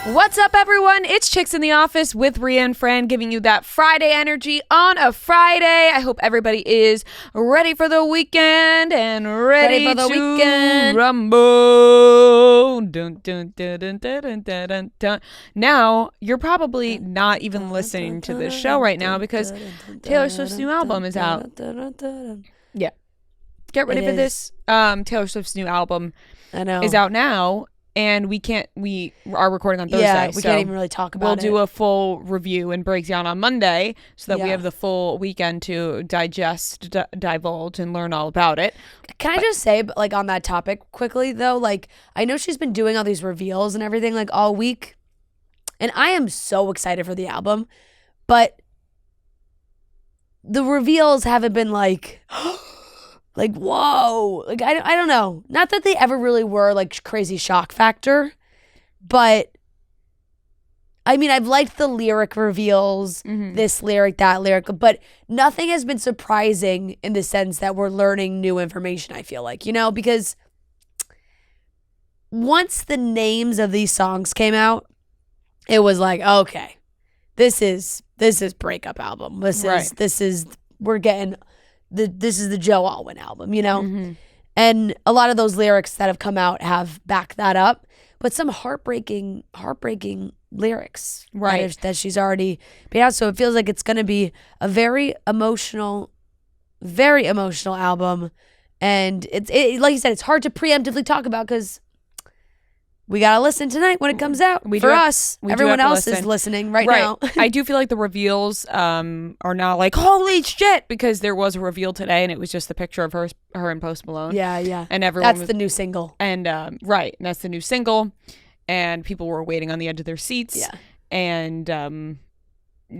What's up, everyone? It's Chicks in the Office with Ria and Fran, giving you that Friday energy on a Friday. I hope everybody is ready for the weekend and ready for the weekend. Rumble. Dun, dun, dun, dun, dun, dun, dun, dun. Now, you're probably not even listening to this show right now because Taylor Swift's new album is out. Yeah. Get ready for this. Taylor Swift's new album is out now. And we are recording on Thursday. Yeah, we can't even really talk about it. We'll do a full review and breakdown on Monday so that we have the full weekend to digest, divulge, and learn all about it. Can I just say, like, on that topic quickly, though, like, I know she's been doing all these reveals and everything, like, all week. And I am so excited for the album. But the reveals haven't been, like... Like, whoa. Like, I don't know. Not that they ever really were, like, crazy shock factor. But, I mean, I've liked the lyric reveals, this lyric, that lyric. But nothing has been surprising in the sense that we're learning new information, I feel like. You know, because once the names of these songs came out, it was like, okay, this is breakup album. This is, we're getting... This is the Joe Alwyn album, you know? And a lot of those lyrics that have come out have backed that up. But some heartbreaking lyrics that she's already put out. So it feels like it's going to be a very emotional album. And it's like you said, it's hard to preemptively talk about because we got to listen tonight when it comes out. Everyone else is listening right now. I do feel like the reveals are now like, holy shit, because there was a reveal today and it was just the picture of her and Post Malone. Yeah. And everyone That's the new single. And and that's the new single. And people were waiting on the edge of their seats. Yeah. And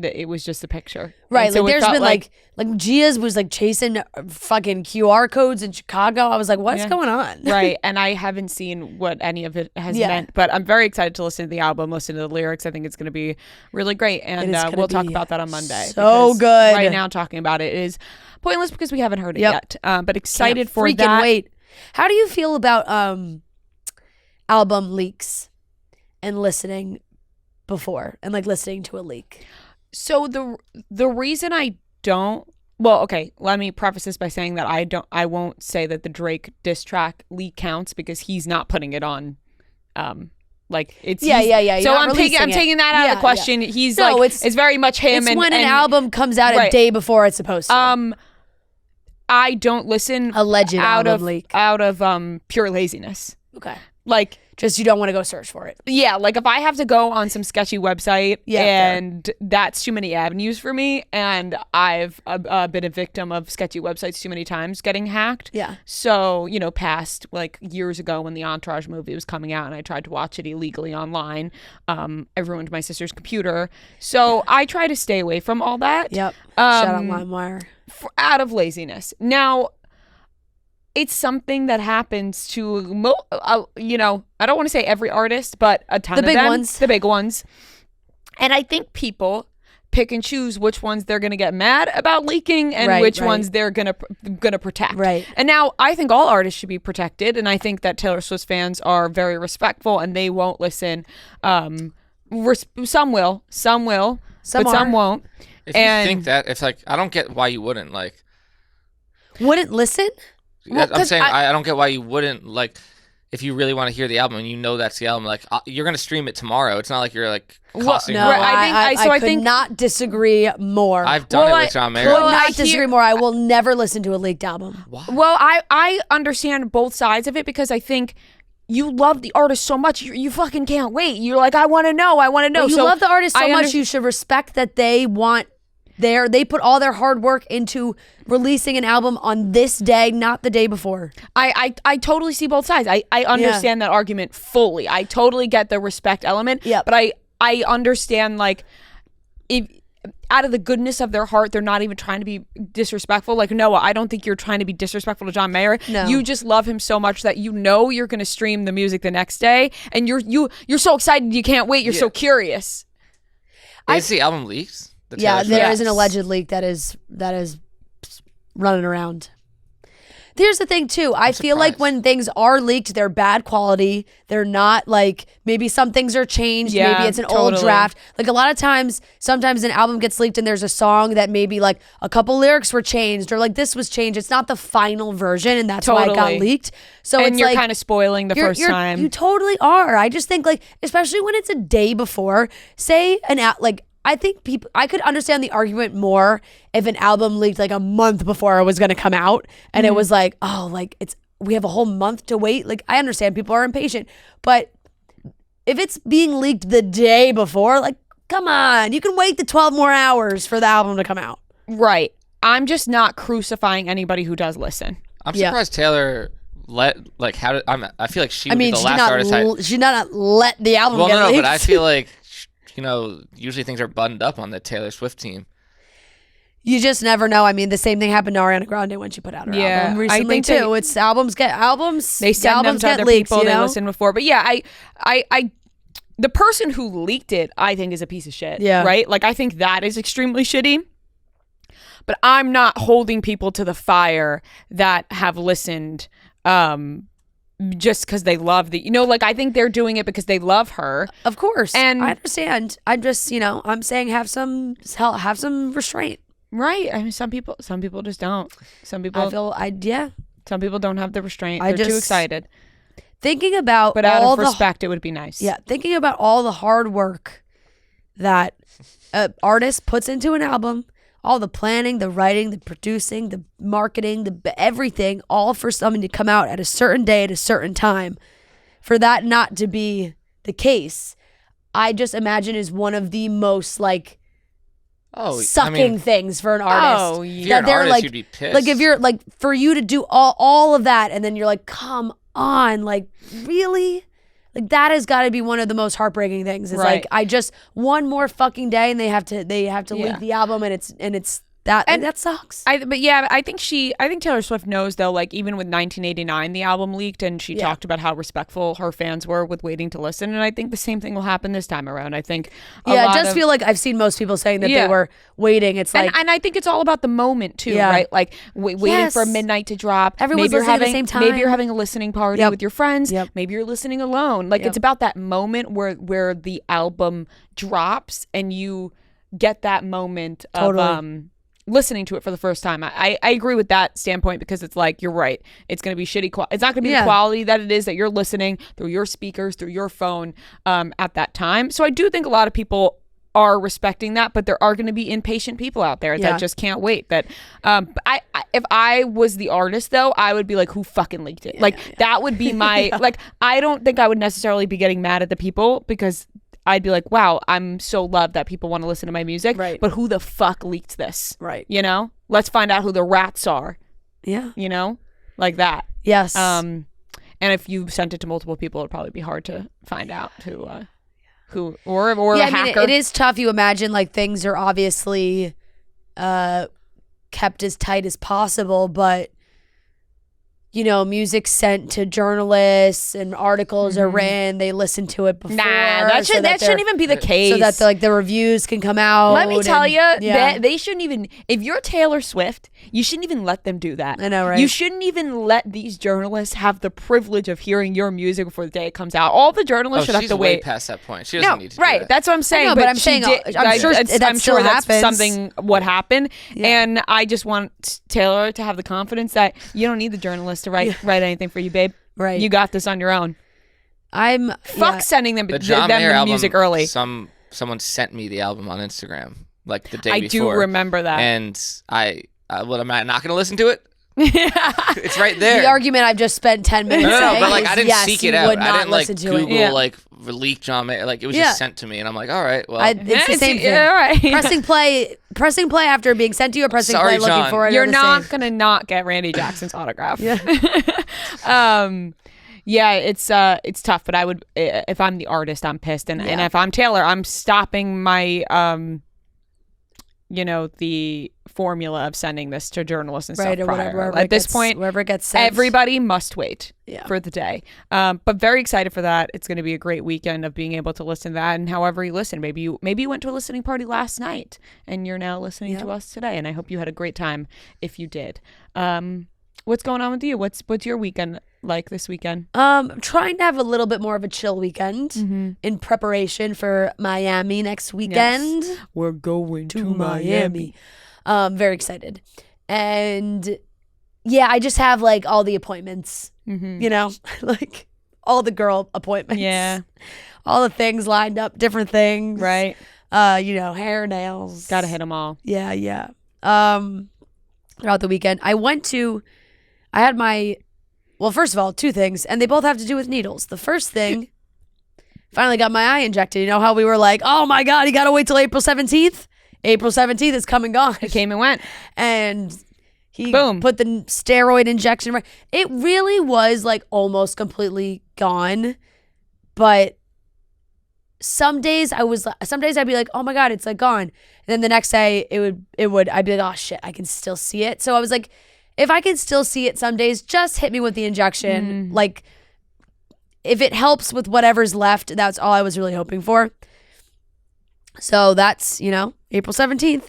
it was just a picture. Right. So like there's been like Gia's was like chasing fucking QR codes in Chicago. I was like, what's going on? Right. And I haven't seen what any of it has meant, but I'm very excited to listen to the album, listen to the lyrics. I think it's going to be really great. And we'll talk about that on Monday. So good. Right now talking about it is pointless because we haven't heard it yet. But excited for that. Wait. How do you feel about album leaks and listening before and like listening to a leak? So the reason I don't, well, okay, let me preface this by saying that I won't say that the Drake diss track leak counts because he's not putting it on. Like it's yeah. So I'm taking that out of the question. Yeah. He's it's very much him. It's when an album comes out a day before it's supposed to. I don't listen alleged album leak out of pure laziness. Okay. Like. Just you don't want to go search for it. Yeah, like if I have to go on some sketchy website and that's too many avenues for me, and I've been a victim of sketchy websites too many times getting hacked. Yeah. So, past like years ago when the Entourage movie was coming out and I tried to watch it illegally online, I ruined my sister's computer. So I try to stay away from all that. Yep. Shout out LimeWire. Out of laziness. Now, it's something that happens to, I don't want to say every artist, but a ton of them. The big ones. And I think people pick and choose which ones they're going to get mad about leaking and which ones they're going to protect. Right. And now I think all artists should be protected. And I think that Taylor Swift fans are very respectful and they won't listen. Some will, but some won't. If you think that, it's like, I don't get why you wouldn't Wouldn't listen? Well, I'm saying I don't get why you wouldn't, like, if you really want to hear the album and you know that's the album, like, you're going to stream it tomorrow. It's not like you're, like, costing No, I could not disagree more. I've done it with John Mayer. I could not disagree more. I will never listen to a leaked album. Why? Well, I understand both sides of it because I think you love the artist so much. You fucking can't wait. You're like, I want to know. Well, you love the artist so much, you should respect that they want... They put all their hard work into releasing an album on this day, not the day before. I totally see both sides. I understand that argument fully. I totally get the respect element. Yeah. But I understand, like, if out of the goodness of their heart, they're not even trying to be disrespectful. Like, Noah, I don't think you're trying to be disrespectful to John Mayer. No. You just love him so much that you're going to stream the music the next day, and you're so excited you can't wait. You're so curious. Is the album leaked? There is an alleged leak that is running around. Here's the thing too. I feel like when things are leaked, they're bad quality. They're not like, maybe some things are changed. Yeah, maybe it's an old draft. Like a lot of times, sometimes an album gets leaked and there's a song that maybe like a couple lyrics were changed or like this was changed. It's not the final version, and that's why it got leaked. So and it's you're like, kind of spoiling the first time. You totally are. I just think like, especially when it's a day before, say I think I could understand the argument more if an album leaked like a month before it was going to come out and it was like, oh, like we have a whole month to wait. Like I understand people are impatient, but if it's being leaked the day before, like, come on, you can wait the 12 more hours for the album to come out. Right. I'm just not crucifying anybody who does listen. I'm surprised Taylor I feel like she would be the last artist. She not let the album get leaked. But I feel like, usually things are buttoned up on the Taylor Swift team. You just never know. I mean, the same thing happened to Ariana Grande when she put out her album recently too. It's albums. They send them to other people they listened before. But yeah, I the person who leaked it, I think, is a piece of shit. Yeah. Right? Like, I think that is extremely shitty. But I'm not holding people to the fire that have listened just because they love I think they're doing it because they love her. Of course. And I understand. I'm just, I'm saying have some restraint. Right. I mean, some people just don't. Some people some people don't have the restraint. They're too excited. Thinking about but out of respect, it would be nice. Yeah. Thinking about all the hard work that an artist puts into an album, all the planning, the writing, the producing, the marketing, the everything, all for something to come out at a certain day at a certain time. For that not to be the case, I just imagine is one of the most sucking things for an artist. Oh, yeah. If you're an artist, you'd be pissed. Like if you're for you to do all of that and then you're like, come on, like really? Like that has got to be one of the most heartbreaking things. It's like I just one more fucking day and they have to leak the album and it's that sucks. I think Taylor Swift knows though, like even with 1989 the album leaked and she talked about how respectful her fans were with waiting to listen, and I think the same thing will happen this time around. I think it does feel like I've seen most people saying that they were waiting. It's like and I think it's all about the moment too, right? Like waiting for midnight to drop. Everyone's listening at the same time. Maybe you're having a listening party with your friends. Maybe you're listening alone. Like it's about that moment where the album drops and you get that moment of listening to it for the first time. I agree with that standpoint because it's like, you're right. It's going to be shitty. It's not going to be the quality that it is that you're listening through your speakers, through your phone at that time. So I do think a lot of people are respecting that, but there are going to be impatient people out there that just can't wait. That if I was the artist though, I would be like, who fucking leaked it? That would be my, I don't think I would necessarily be getting mad at the people because I'd be like, wow, I'm so loved that people want to listen to my music. Right. But who the fuck leaked this? Right. Let's find out who the rats are. Yeah. Like that. Yes. And if you sent it to multiple people, it'd probably be hard to find out who or a hacker. I mean, it is tough. You imagine like things are obviously kept as tight as possible, but music sent to journalists and articles are written. They listen to it before. Nah, that shouldn't even be the case. So that the reviews can come out. Let me tell you, they shouldn't even. If you're Taylor Swift, you shouldn't even let them do that. I know, right? You shouldn't even let these journalists have the privilege of hearing your music before the day it comes out. All the journalists should have to wait. Way past that point. She doesn't need to. Right. Do that. That's what I'm saying. No, but I'm saying, I'm sure that's something what happened, and I just want Taylor to have the confidence that you don't need the journalists to write anything for you, babe. Right. You got this on your own. Sending them the music early. Someone sent me the album on Instagram like the day before. I do remember that. And am I not going to listen to it? It's right there. The argument I've just spent 10 minutes saying but I didn't seek it out. I didn't Google leak John Mayer. It was just sent to me, and I'm like, all right, well, it's the same thing. All right. Pressing play after being sent to you, or pressing play looking John. for it. You're not gonna not get Randy Jackson's autograph. It's tough, but I would, if I'm the artist, I'm pissed, and if I'm Taylor, I'm stopping my the formula of sending this to journalists and stuff prior. At this point, wherever it gets sent, everybody must wait for the day. But very excited for that. It's going to be a great weekend of being able to listen to that. And however you listen, maybe you went to a listening party last night and you're now listening to us today. And I hope you had a great time if you did. what's going on with you? What's your weekend like this weekend? I'm trying to have a little bit more of a chill weekend in preparation for Miami next weekend. Yes. We're going to Miami. Very excited. And yeah, I just have like all the appointments, you know, like all the girl appointments. Yeah. All the things lined up, different things. Right. You know, hair, nails. Gotta hit them all. Yeah. Throughout the weekend, I had my, well, first of all, two things, and they both have to do with needles. The first thing, finally got my eye injected. You know how we were like, oh my God, you gotta wait till April 17th? April 17th is come and gone. It came and went. And he Boom. put the steroid injection. It really was like almost completely gone. But some days I'd be like, oh my God, it's like gone. And then the next day I'd be like, oh shit, I can still see it. So I was like, if I can still see it some days, just hit me with the injection. Like, if it helps with whatever's left, that's all I was really hoping for. So that's, you know, April 17th.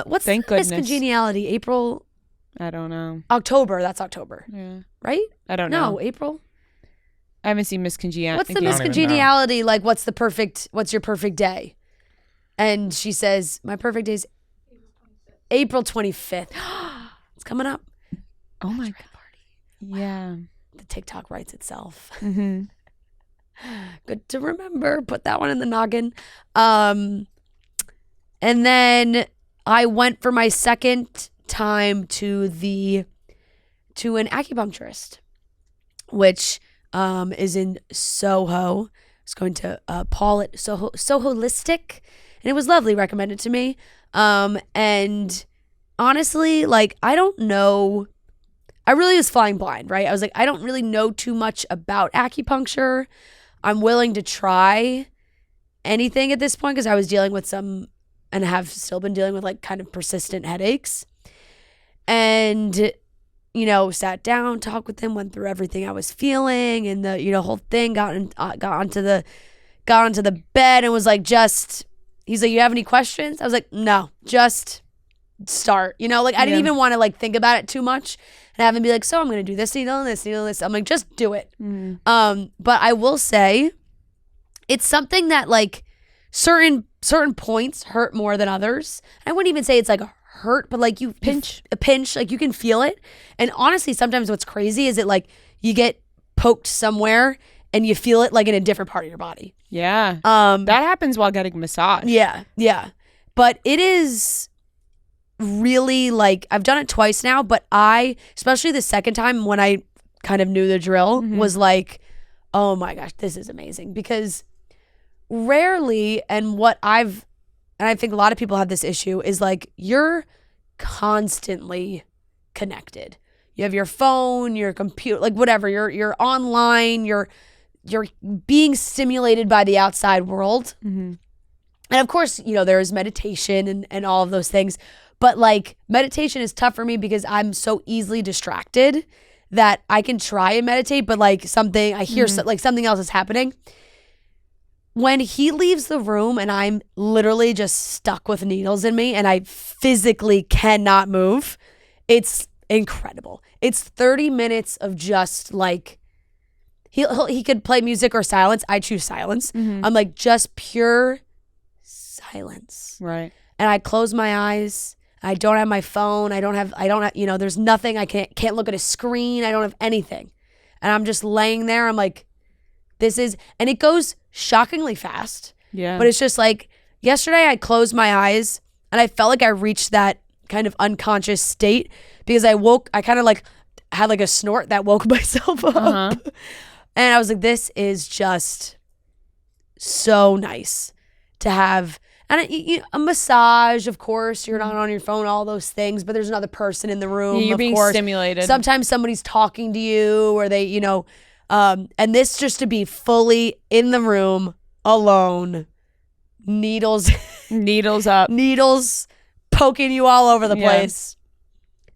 What's Thank goodness. Miscongeniality? April? I don't know. October. That's October. Yeah. Right? I don't know. No, April. I haven't seen miscongeniality. What's the miscongeniality? Like, what's your perfect day? And she says, my perfect day is April 25th. It's coming up. Oh my God. Yeah. The TikTok writes itself. Mm-hmm. Good to remember. Put that one in the noggin. And then I went for my second time to an acupuncturist, which is in Soho. I was going to Paulette Soho Holistic, and it was lovely. Recommended to me. And honestly, like, I don't know. I really was flying blind, right? I was like, I don't really know too much about acupuncture. I'm willing to try anything at this point because I was dealing with and have still been dealing with like kind of persistent headaches. And, you know, sat down, talked with him, went through everything I was feeling, and the, you know, whole thing, got onto the bed and was like, he's like, you have any questions? I was like, no, just start, you know, like I didn't even want to like think about it too much and have him be like, so I'm going to do this needle and this needle and this. I'm like, just do it. But I will say it's something that like certain points hurt more than others. I wouldn't even say it's like a hurt, but like a pinch, like you can feel it. And honestly, sometimes what's crazy is it like you get poked somewhere and you feel it like in a different part of your body. Yeah. That happens while getting a massage. Yeah. But it is really like, I've done it twice now, but especially the second time when I kind of knew the drill, was like, oh my gosh, this is amazing. Because rarely, and I think a lot of people have this issue, is like you're constantly connected. You have your phone, your computer, like whatever, you're online, you're being stimulated by the outside world. And of course, you know, there's meditation and all of those things. But like meditation is tough for me because I'm so easily distracted that I can try and meditate, but like I hear like something else is happening. When he leaves the room and I'm literally just stuck with needles in me and I physically cannot move, it's incredible. It's 30 minutes of just like, he could play music or silence. I choose silence. I'm like, just pure silence. Right. And I close my eyes. I don't have my phone. I don't have, you know, there's nothing. I can't look at a screen. I don't have anything. And I'm just laying there. I'm like, and it goes shockingly fast. Yeah. But it's just like, yesterday I closed my eyes and I felt like I reached that kind of unconscious state because I kind of like had like a snort that woke myself up. And I was like, this is just so nice to have. And a massage, of course, you're not on your phone, all those things, but there's another person in the room. You're being stimulated. Sometimes somebody's talking to you or they, you know, and this just to be fully in the room, alone, needles up, needles poking you all over the place.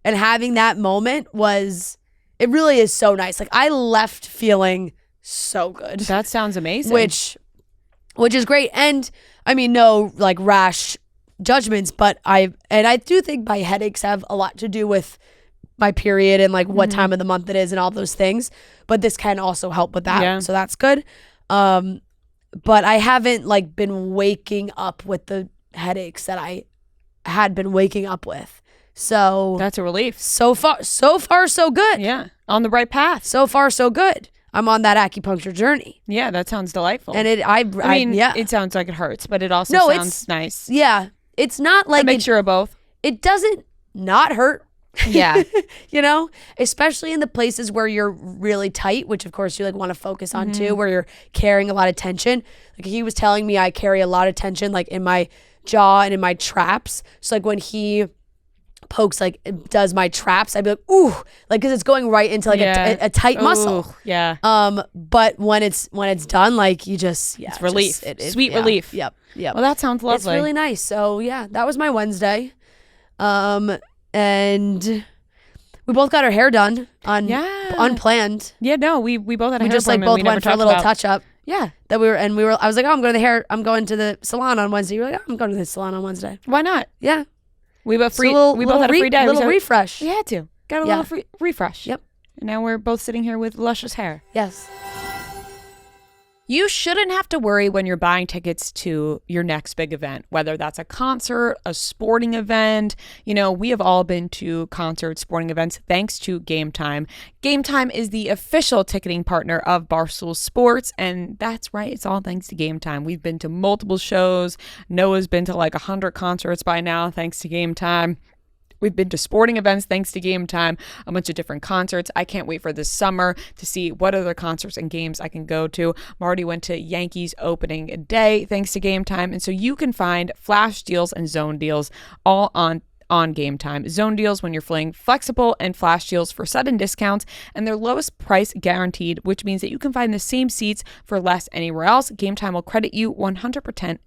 And having that moment it really is so nice. Like I left feeling so good. That sounds amazing. Which is great. And I mean, no like rash judgments, but I do think my headaches have a lot to do with my period and like what time of the month it is and all those things. But this can also help with that. So that's good. But I haven't like been waking up with the headaches that I had been waking up with. So that's a relief. So far, so good. Yeah. On the right path. So far, so good. I'm on that acupuncture journey. Yeah, that sounds delightful. And it sounds like it hurts, but it also sounds nice. Yeah. It's not like a mixture of both. It doesn't not hurt. Yeah. You know, especially in the places where you're really tight, which of course you like want to focus on too, where you're carrying a lot of tension. Like he was telling me I carry a lot of tension like in my jaw and in my traps. So like when he pokes like does my traps, I'd be like, ooh, like because it's going right into like a tight muscle. Yeah. But when it's done, like you just it's relief. Sweet relief. Yep. Well, that sounds lovely. It's really nice. So yeah, that was my Wednesday. And we both got our hair done unplanned. Yeah, no, we both had a hair just like both went for a little touch up. Yeah. I was like, oh, I'm going to the salon on Wednesday. You were like, oh, I'm going to the salon on Wednesday. Why not? Yeah. We both had a free day. Little refresh. We had to. Got a little free refresh. Yep. And now we're both sitting here with luscious hair. Yes. You shouldn't have to worry when you're buying tickets to your next big event, whether that's a concert, a sporting event. You know, we have all been to concerts, sporting events, thanks to Game Time. Game Time is the official ticketing partner of Barstool Sports, and that's right, it's all thanks to Game Time. We've been to multiple shows. Noah's been to like 100 concerts by now, thanks to Game Time. We've been to sporting events thanks to Game Time, a bunch of different concerts. I can't wait for this summer to see what other concerts and games I can go to. Marty went to Yankees opening day thanks to Game Time. And so you can find flash deals and zone deals all on Game Time. Zone deals when you're feeling flexible and flash deals for sudden discounts and their lowest price guaranteed, which means that you can find the same seats for less anywhere else. Game Time will credit you 110%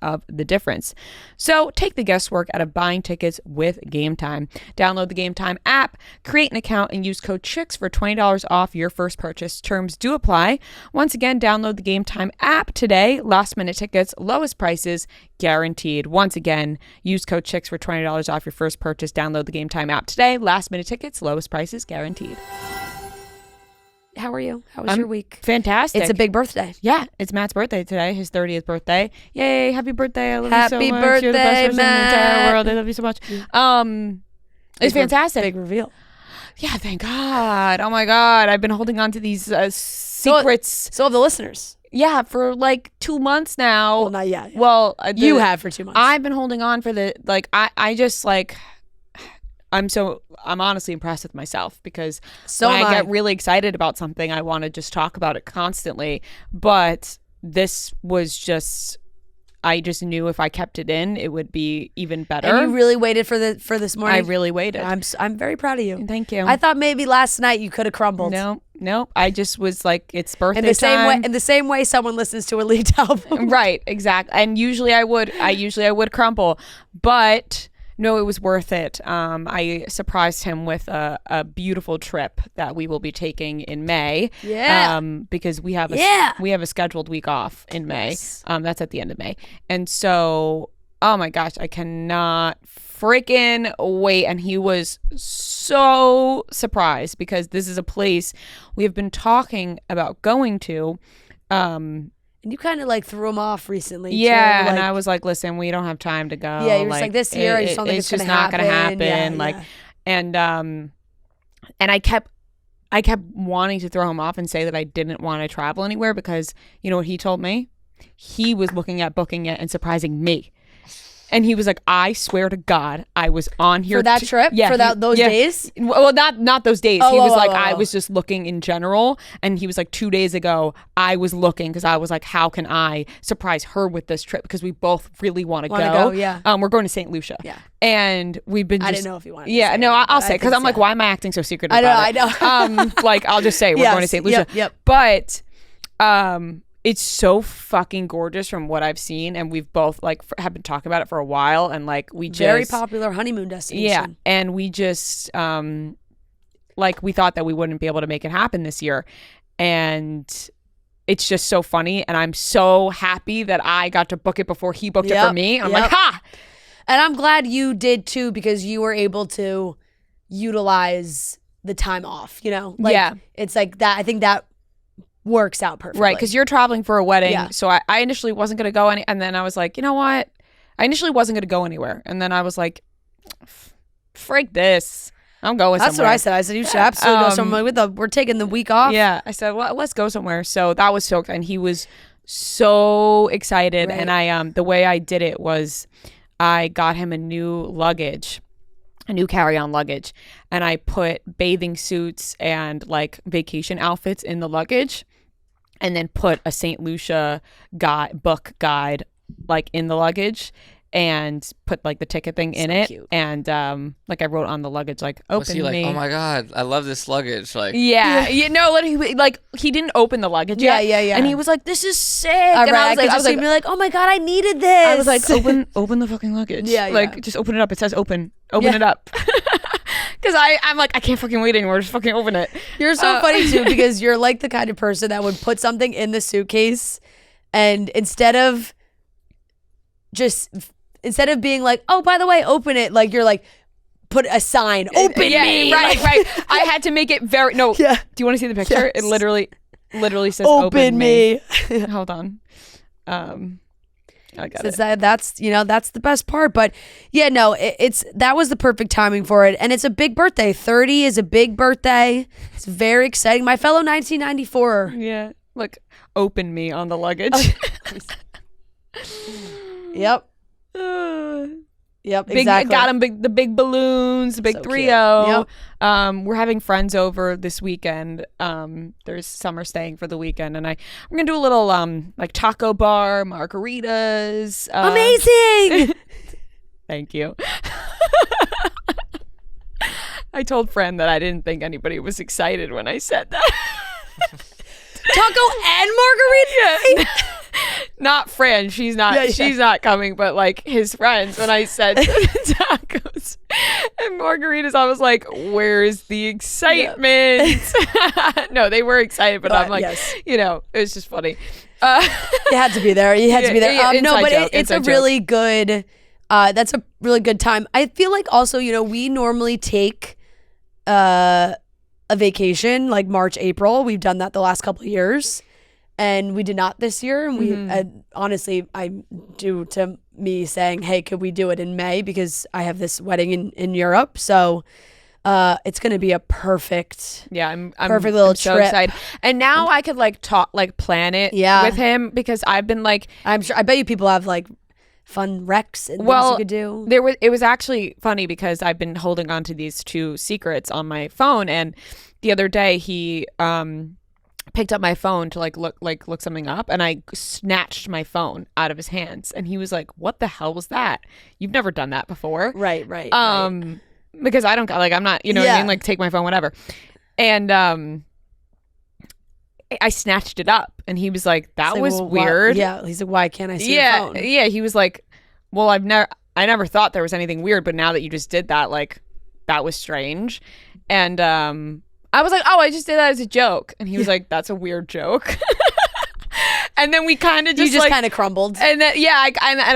of the difference. So take the guesswork out of buying tickets with Game Time. Download the Game Time app, create an account, and use code CHICKS for $20 off your first purchase. Terms do apply. Once again, download the Game Time app today. Last minute tickets, lowest prices guaranteed. Once again, use code CHICKS for $20 off your first purchase. Download the Game Time app today. Last minute tickets, lowest prices guaranteed. How are you? How was your week? Fantastic. It's a big birthday. Yeah, it's Matt's birthday today, his 30th birthday. Yay, happy birthday. I love you so much. Happy birthday, You're the best person Matt. in the entire world. I love you so much. It's fantastic. Big reveal. Yeah, thank God. Oh my God. I've been holding on to these secrets. So have the listeners. Yeah, for like 2 months now. Well, not yet. Well, you have for 2 months. I've been holding on for I just like, I'm honestly impressed with myself because when I get really excited about something, I want to just talk about it constantly. But this was just, I just knew if I kept it in, it would be even better. And you really waited for this morning? I really waited. I'm very proud of you. Thank you. I thought maybe last night you could have crumbled. No. I just was like, it's birthday time. In the same way someone listens to a leaked album. Right, exactly. And usually I would crumble, but no, it was worth it. I surprised him with a beautiful trip that we will be taking in May. Yeah. Because we have a scheduled week off in May. Yes. That's at the end of May. And so, oh my gosh, I cannot freaking wait. And he was so surprised because this is a place we have been talking about going to. And you kind of like threw him off recently. Yeah, too. And I was like, listen, we don't have time to go. Yeah, you're just like this year. I just don't think it's just not gonna happen. Yeah. And I kept wanting to throw him off and say that I didn't want to travel anywhere because you know what he told me? He was looking at booking it and surprising me. And he was like, I swear to God, I was on here for that trip. Yeah, for those days. Well, not those days. He was like, I was just looking in general. And he was like, 2 days ago, I was looking because I was like, how can I surprise her with this trip? Because we both really want to go. Yeah. We're going to St. Lucia. Yeah. And we've been. I didn't know if you wanted. Yeah. To say no, it, I'll say because I'm like, why am I acting so secretive? I know. Like I'll just say we're going to St. Lucia. Yep. But it's so fucking gorgeous from what I've seen, and we've both like have been talking about it for a while, and like we just very popular honeymoon destination. Yeah, and we just like we thought that we wouldn't be able to make it happen this year, and it's just so funny, and I'm so happy that I got to book it before he booked it for me. I'm like, ha! And I'm glad you did too because you were able to utilize the time off, it's like that. I think that works out perfectly. Right, because you're traveling for a wedding. So I initially wasn't going to go and then I was like, you know what? I initially wasn't going to go anywhere. And then I was like, freak this. I'm going somewhere. That's what I said. I said, you should absolutely go somewhere. We're taking the week off. Yeah. I said, well, let's go somewhere. So that was so, and he was so excited. Right. And I, the way I did it was I got him a new carry-on luggage. And I put bathing suits and like vacation outfits in the luggage. And then put a St. Lucia book guide like in the luggage. And put like the ticket thing in it, cute. And like I wrote on the luggage like open me. Oh my god, I love this luggage. Like he didn't open the luggage yet. Yeah. And he was like, "This is sick." And right, I was like, "Oh my god, I needed this." I was like, "Open the fucking luggage." Like just open it up. It says open it up. Because I'm like, I can't fucking wait anymore. Just fucking open it. You're so funny too because you're like the kind of person that would put something in the suitcase, and instead of being like, oh, by the way, open it, like you're like, put a sign, open me. Right. I had to make it very, no. Yeah. Do you want to see the picture? Yes. It literally says open me. Hold on. I got it. That's the best part. But yeah, no, that was the perfect timing for it. And it's a big birthday. 30 is a big birthday. It's very exciting. My fellow 1994. Yeah. Look, open me on the luggage. Yep. Exactly. Got him the big balloons, the big 3-0. Yep. We're having friends over this weekend. There's summer staying for the weekend, and we're gonna do a little like taco bar, margaritas. Amazing. Thank you. I told Fran that I didn't think anybody was excited when I said that. Taco and margarita. Not Fran, she's not she's not coming, but like his friends. When I said tacos and margaritas, I was like, where's the excitement? No, they were excited, but I'm like, it was just funny. You had to be there. No, but it's a really good that's a really good time. I feel like also, we normally take a vacation like March, April. We've done that the last couple of years. And we did not this year. And we honestly, I'm due to me saying, hey, could we do it in May? Because I have this wedding in Europe. So it's going to be a perfect, perfect little trip. So excited. And now I could plan it with him because I've been like, I bet you people have like fun recs and things you could do. It was actually funny because I've been holding on to these 2 secrets on my phone. And the other day he, picked up my phone to look something up, and I snatched my phone out of his hands, and he was like, "What the hell was that? You've never done that before." Right. Because I don't I'm not, what I mean, like take my phone, whatever. And I snatched it up, and he was like, "That was weird." Yeah, he's like, "Why can't I see your phone?" Yeah, he was like, "Well, I never thought there was anything weird, but now that you just did that, like that was strange." And I was like, "Oh, I just did that as a joke." And he was like, "That's a weird joke." And then we kind of just kind of crumbled. And then,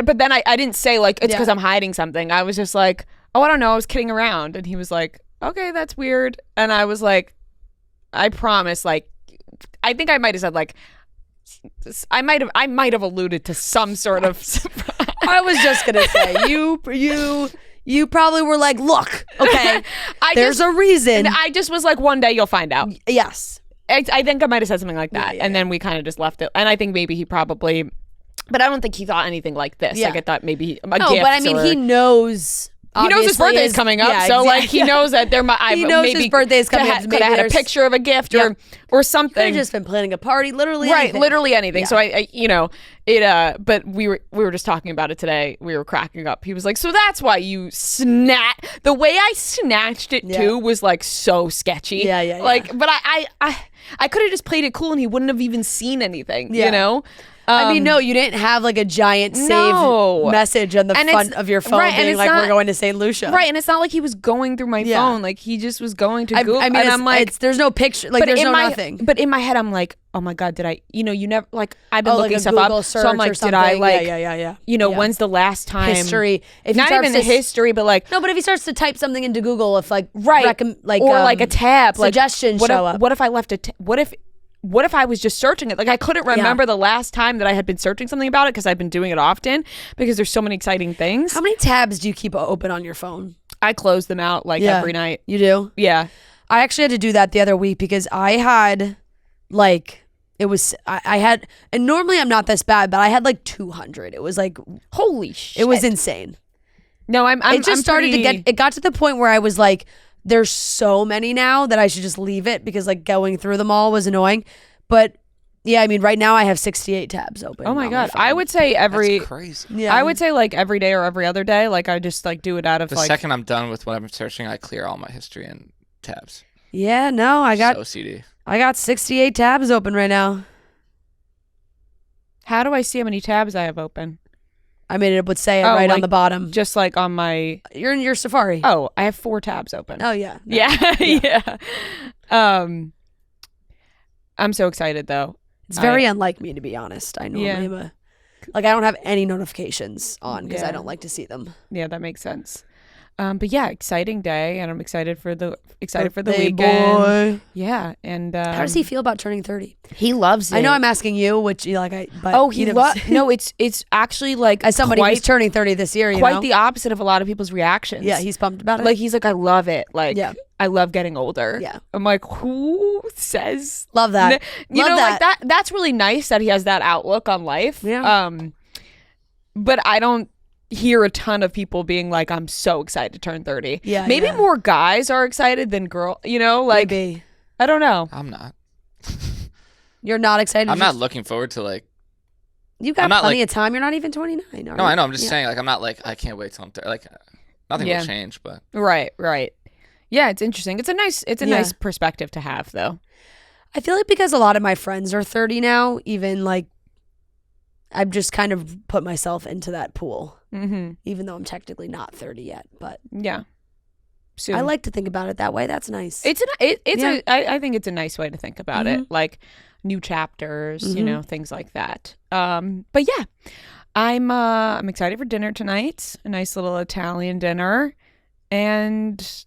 but then I didn't say like, it's because I'm hiding something. I was just like, "Oh, I don't know. I was kidding around." And he was like, "Okay, that's weird." And I was like, "I promise." Like, I think I might have said like, I might have alluded to some sort of surprise. I was just going to say, you probably were like, look, okay, there's a reason. I just was like, one day you'll find out. Yes. I think I might have said something like that. And then we kind of just left it. And I think maybe he probably, but I don't think he thought anything like this. Like I thought maybe gift. But I mean, he knows. He knows his birthday is coming up, so like he knows that there might. He knows his birthday is coming up. Could have had a picture of a gift or something. Could have just been planning a party, literally. Right, anything. literally anything. So I it. But we were just talking about it today. We were cracking up. He was like, "So that's why you the way I snatched it too was like so sketchy." Yeah. Like, but I could have just played it cool and he wouldn't have even seen anything. You know. I mean, no, you didn't have like a giant saved message on the front of your phone being like, we're going to St. Lucia. Right, and it's not like he was going through my phone. Like, he just was going to Google. I mean, and I'm like, there's no picture. Like, there's nothing. But in my head, I'm like, oh my God, did I, you never, like, I've been looking stuff up. So I'm like, did I, like, when's the last time? History. If not even the history, but like. No, but if he starts to type something into Google, if like. Right. Or like a tab. Suggestions show up. What if I left what if I was just searching it? Like, I couldn't remember the last time that I had been searching something about it because I've been doing it often because there's so many exciting things. How many tabs do you keep open on your phone? I close them out like every night. You do? Yeah. I actually had to do that the other week because I had like, it was, I had, and normally I'm not this bad, but I had like 200. It was like, holy shit. It was insane. No, it just started to get, it got to the point where I was like, there's so many now that I should just leave it because like going through them all was annoying. But yeah, I mean, right now I have 68 tabs open. Oh my God. I would say That's crazy. Yeah. I would say like every day or every other day. Like, I just like do it out of the second I'm done with what I'm searching, I clear all my history and tabs. Yeah, no, I got OCD. I got 68 tabs open right now. How do I see how many tabs I have open? I mean, it would say it right on the bottom. Just like on my... You're in your Safari. Oh, I have 4 tabs open. Oh, yeah. No. Yeah. I'm so excited, though. It's very unlike me, to be honest. I normally am I don't have any notifications on because I don't like to see them. Yeah, that makes sense. But yeah, exciting day, and I'm excited for the weekend. Boy. Yeah, and how does he feel about turning 30? He loves it. I know I'm asking you, which you like. No, it's actually like as somebody who's turning 30 this year, quite the opposite of a lot of people's reactions. Yeah, he's pumped about it. Like he's like, I love it. Like, I love getting older. Yeah, I'm like, who says? Love that. Like that. That's really nice that he has that outlook on life. Yeah. But I don't hear a ton of people being like, I'm so excited to turn 30. Yeah. Maybe more guys are excited than girls, like, maybe. I don't know. I'm not. You're not excited? I'm not looking forward to like. You got plenty of time. You're not even 29. No, I know. I'm just saying, like, I'm not like, I can't wait till I'm 30. Like, nothing will change, but. Right. Yeah, it's interesting. It's a nice perspective to have, though. I feel like because a lot of my friends are 30 now, even like, I've just kind of put myself into that pool, even though I'm technically not 30 yet. But yeah, soon. I like to think about it that way. That's nice. I think it's a nice way to think about it, like new chapters, things like that. But yeah, I'm excited for dinner tonight. A nice little Italian dinner, and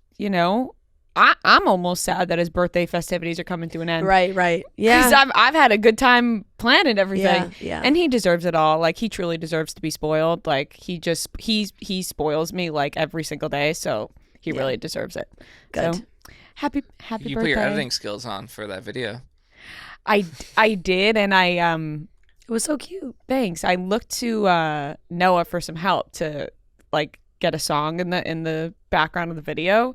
I'm almost sad that his birthday festivities are coming to an end. Right. Yeah. Because I've had a good time planning everything. Yeah. And he deserves it all. Like, he truly deserves to be spoiled. Like, he spoils me like every single day. So he really deserves it. Good. So, happy you birthday. You put your editing skills on for that video. I did, and it was so cute. Thanks. I looked to Noah for some help to like get a song in the background of the video.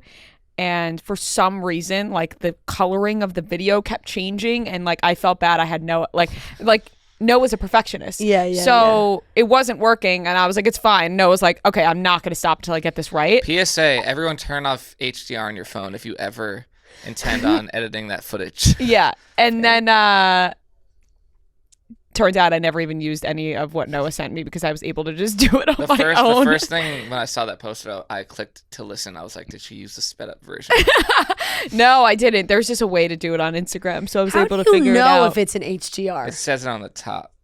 And for some reason, like, the coloring of the video kept changing, and like I felt bad. I had Noah's a perfectionist. Yeah. So it wasn't working, and I was like, it's fine. Noah's like, okay, I'm not going to stop until I get this right. PSA: everyone, turn off HDR on your phone if you ever intend on editing that footage. Yeah, and then turns out I never even used any of what Noah sent me because I was able to just do it on my own. The first thing when I saw that posted, I clicked to listen. I was like, did she use the sped up version? No, I didn't. There's just a way to do it on Instagram, so I was able to figure it out. How do you know if it's an HDR? It says it on the top.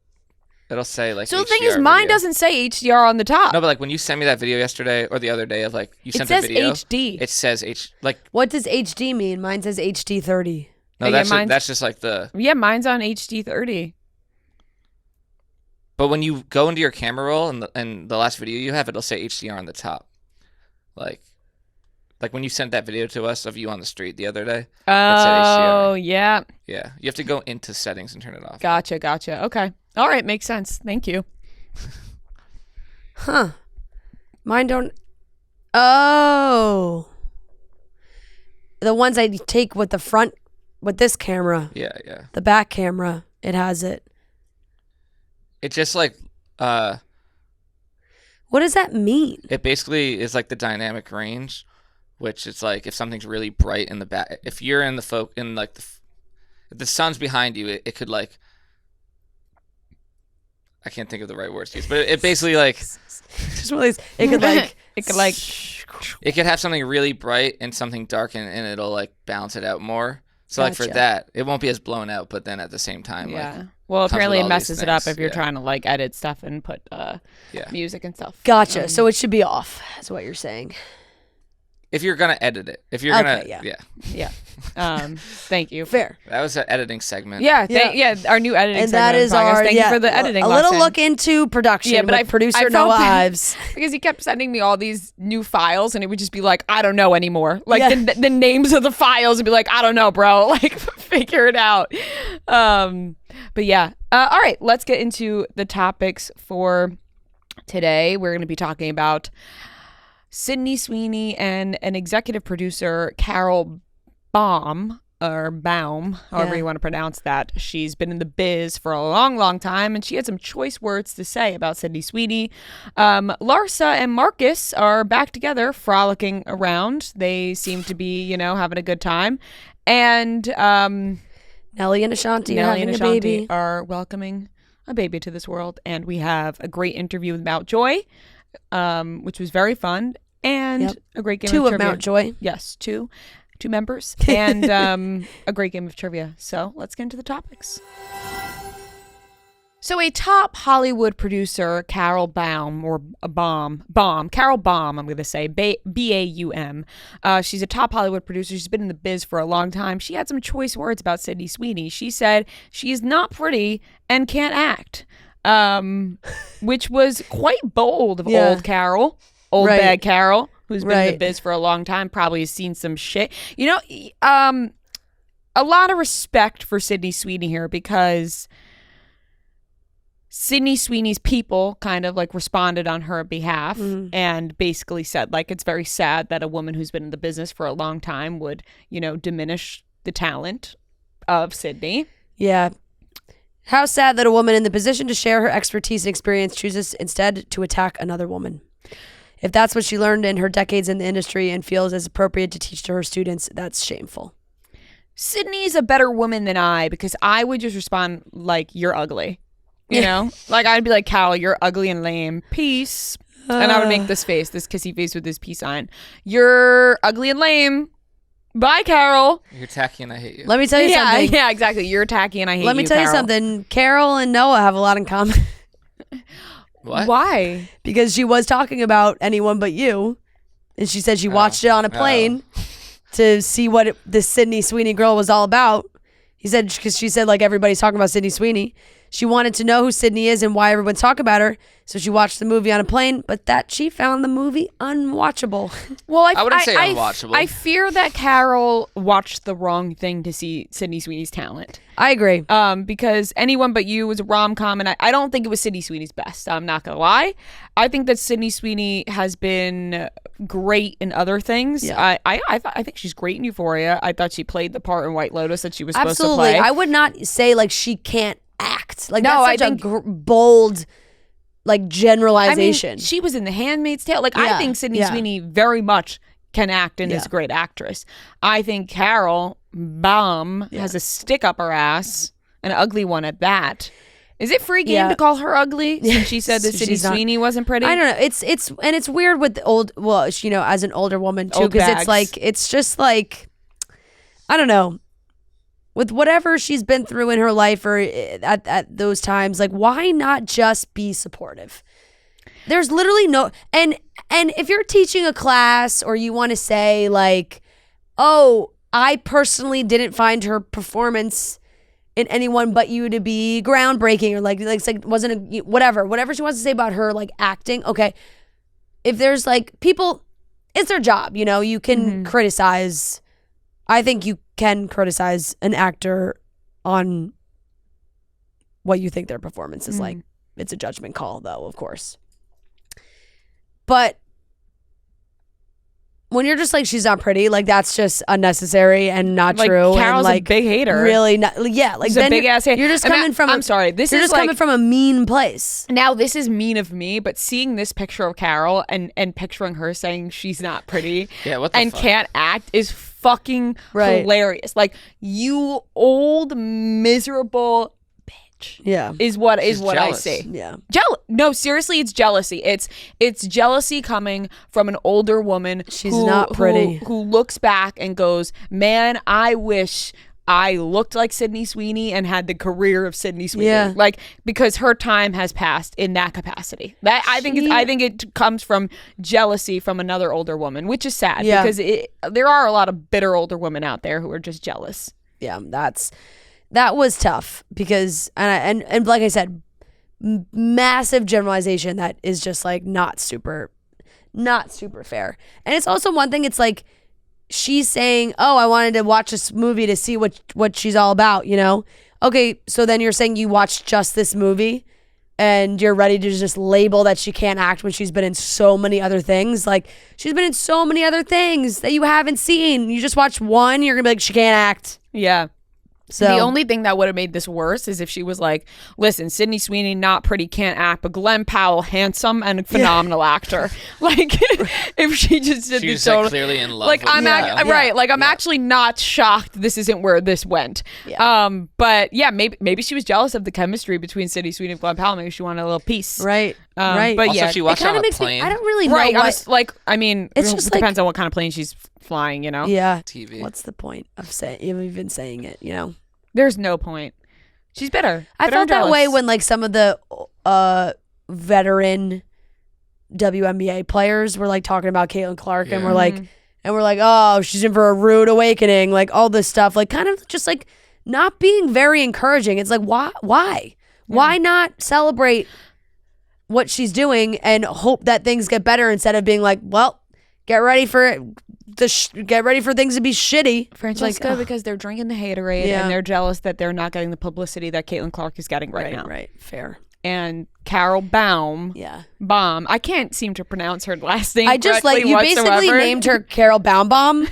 It'll say like. So the thing is, mine doesn't say HDR on the top. No, but like when you sent me that video yesterday or the other day of like you sent a video. It says HD. It says like. What does HD mean? Mine says HD 30. No, that's just like the. Yeah, mine's on HD 30. But when you go into your camera roll and the last video you have, it'll say HDR on the top. Like when you sent that video to us of you on the street the other day. Oh, yeah. Yeah. You have to go into settings and turn it off. Gotcha. Okay. All right. Makes sense. Thank you. Huh. Mine don't. Oh. The ones I take with this camera. Yeah. The back camera, it has it. It just like what does that mean? It basically is like the dynamic range, which is like if something's really bright in the back, if you're in the if the sun's behind you, it could like I can't think of the right words to use, but it basically like just one of these. It could have something really bright and something dark, and it'll like balance it out more. So like for that, it won't be as blown out, but then at the same time, like, well, apparently it messes it up if you're trying to like edit stuff and put music and stuff. Gotcha. So it should be off. That's what you're saying. If you're gonna edit it, if you're gonna, thank you. Fair. That was an editing segment. Our new editing and segment. that is thank you for the editing. A little look into production. But producer Noah Ives, because he kept sending me all these new files, and it would just be like, I don't know anymore. Like the names of the files would be like, I don't know, bro. Like figure it out. But yeah. All right. Let's get into the topics for today. We're going to be talking about Sydney Sweeney and an executive producer, Carol Baum, however you want to pronounce that. She's been in the biz for a long, long time, and she had some choice words to say about Sydney Sweeney. Larsa and Marcus are back together, frolicking around. They seem to be, having a good time. And Nelly and Ashanti baby. are welcoming a baby to this world. And we have a great interview with Mount Joy, which was very fun. And a great game of trivia. 2 of Mount Joy. Yes, two members. And a great game of trivia. So let's get into the topics. So a top Hollywood producer, Carol Baum, Carol Baum, I'm going to say, B-A-U-M. She's a top Hollywood producer. She's been in the biz for a long time. She had some choice words about Sydney Sweeney. She said she is not pretty and can't act, which was quite bold of old Carol. Bad Carol, who's been in the biz for a long time, probably has seen some shit. A lot of respect for Sydney Sweeney here, because Sydney Sweeney's people kind of like responded on her behalf and basically said, like, it's very sad that a woman who's been in the business for a long time would, diminish the talent of Sydney. Yeah. How sad that a woman in the position to share her expertise and experience chooses instead to attack another woman. If that's what she learned in her decades in the industry and feels as appropriate to teach to her students, that's shameful. Sydney's a better woman than I, because I would just respond like, you're ugly. Like I'd be like, Carol, you're ugly and lame. Peace. And I would make this kissy face with this peace sign. You're ugly and lame. Bye, Carol. You're tacky and I hate you. Let me tell you something. Yeah, exactly. You're tacky and I hate you, Let me tell you something. Carol and Noah have a lot in common. What? Why? Because she was talking about anyone but you. And she said she watched it on a plane to see what this Sydney Sweeney girl was all about. He said, because she said, like, everybody's talking about Sydney Sweeney. She wanted to know who Sydney is and why everyone's talking about her. So she watched the movie on a plane, but she found the movie unwatchable. Well, I wouldn't say unwatchable. I fear that Carol watched the wrong thing to see Sydney Sweeney's talent. I agree. Because Anyone But You was a rom-com, and I don't think it was Sydney Sweeney's best. I'm not going to lie. I think that Sydney Sweeney has been great in other things. Yeah. I think she's great in Euphoria. I thought she played the part in White Lotus that she was supposed to play. I would not say, like, she can't act. Like, that's such a bold, like, generalization. I mean, she was in The Handmaid's Tale. Like, I think Sydney Sweeney very much can act and is a great actress. I think Carol Baum has a stick up her ass, an ugly one at that. Is it free game to call her ugly since she said that Sydney Sweeney wasn't pretty? I don't know. It's weird with the as an older woman too, because it's just like, I don't know. With whatever she's been through in her life or at those times, like, why not just be supportive? There's literally no, and if you're teaching a class or you want to say like, oh, I personally didn't find her performance in Anyone But You to be groundbreaking, or like wasn't whatever she wants to say about her like acting. Okay, if there's like people, it's their job, you can criticize. I think you can criticize an actor on what you think their performance is like. It's a judgment call, though, of course. But when you're just like, she's not pretty, like, that's just unnecessary and not true. Carol's and, like, a big hater. Really not. Yeah, like, she's a big ass hater. You're just coming from. I'm sorry. You're just coming from a mean place. Now, this is mean of me, but seeing this picture of Carol and picturing her saying she's not pretty and can't act is fucking hilarious. Like, you old miserable much. Yeah. Is what She's I jealous. see. Yeah. No, seriously, it's jealousy. It's jealousy coming from an older woman. She's not pretty. Who looks back and goes, "Man, I wish I looked like Sydney Sweeney and had the career of Sydney Sweeney." Yeah. Like, because her time has passed in that capacity. That I think it comes from jealousy from another older woman, which is sad because there are a lot of bitter older women out there who are just jealous. Yeah, that was tough because and like I said, massive generalization that is just like not super fair. And it's also one thing, it's like she's saying, "Oh, I wanted to watch this movie to see what she's all about," you know? Okay, so then you're saying you watched just this movie and you're ready to just label that she can't act when she's been in so many other things. Like, she's been in so many other things that you haven't seen. You just watched one, you're gonna be like, she can't act. Yeah. So the only thing that would have made this worse is if she was like, "Listen, Sydney Sweeney, not pretty, can't act, but Glenn Powell, handsome and a phenomenal actor." Like, if she just did She's this total, like clearly in love. like with I'm him. right, like I'm actually not shocked this isn't where this went. Yeah. But yeah, maybe she was jealous of the chemistry between Sydney Sweeney and Glenn Powell. Maybe she wanted a little piece. right. Right. But Also, yeah, she watched It kind on of a makes me, plane. I don't really know right. what, I mean, It's it just depends on what kind of plane she's flying. You know. yeah. TV. What's the point of even saying it, you know? There's no point. She's bitter. I Bitter felt and that way jealous. when like some of the veteran WNBA players were like talking about Caitlin Clark and Yeah. we're like, "Oh, she's in for a rude awakening," like all this stuff, like kind of just like not being very encouraging. It's like, why not celebrate what she's doing and hope that things get better instead of being like, "Well, get ready for it. Get ready for things to be shitty." Francesca, Like, because they're drinking the haterade Yeah. and they're jealous that they're not getting the publicity that Caitlin Clark is getting right now. Right. Fair. And Carol Baum, Yeah. I can't seem to pronounce her last name. I just like correctly you whatsoever. basically named her Carol Baum.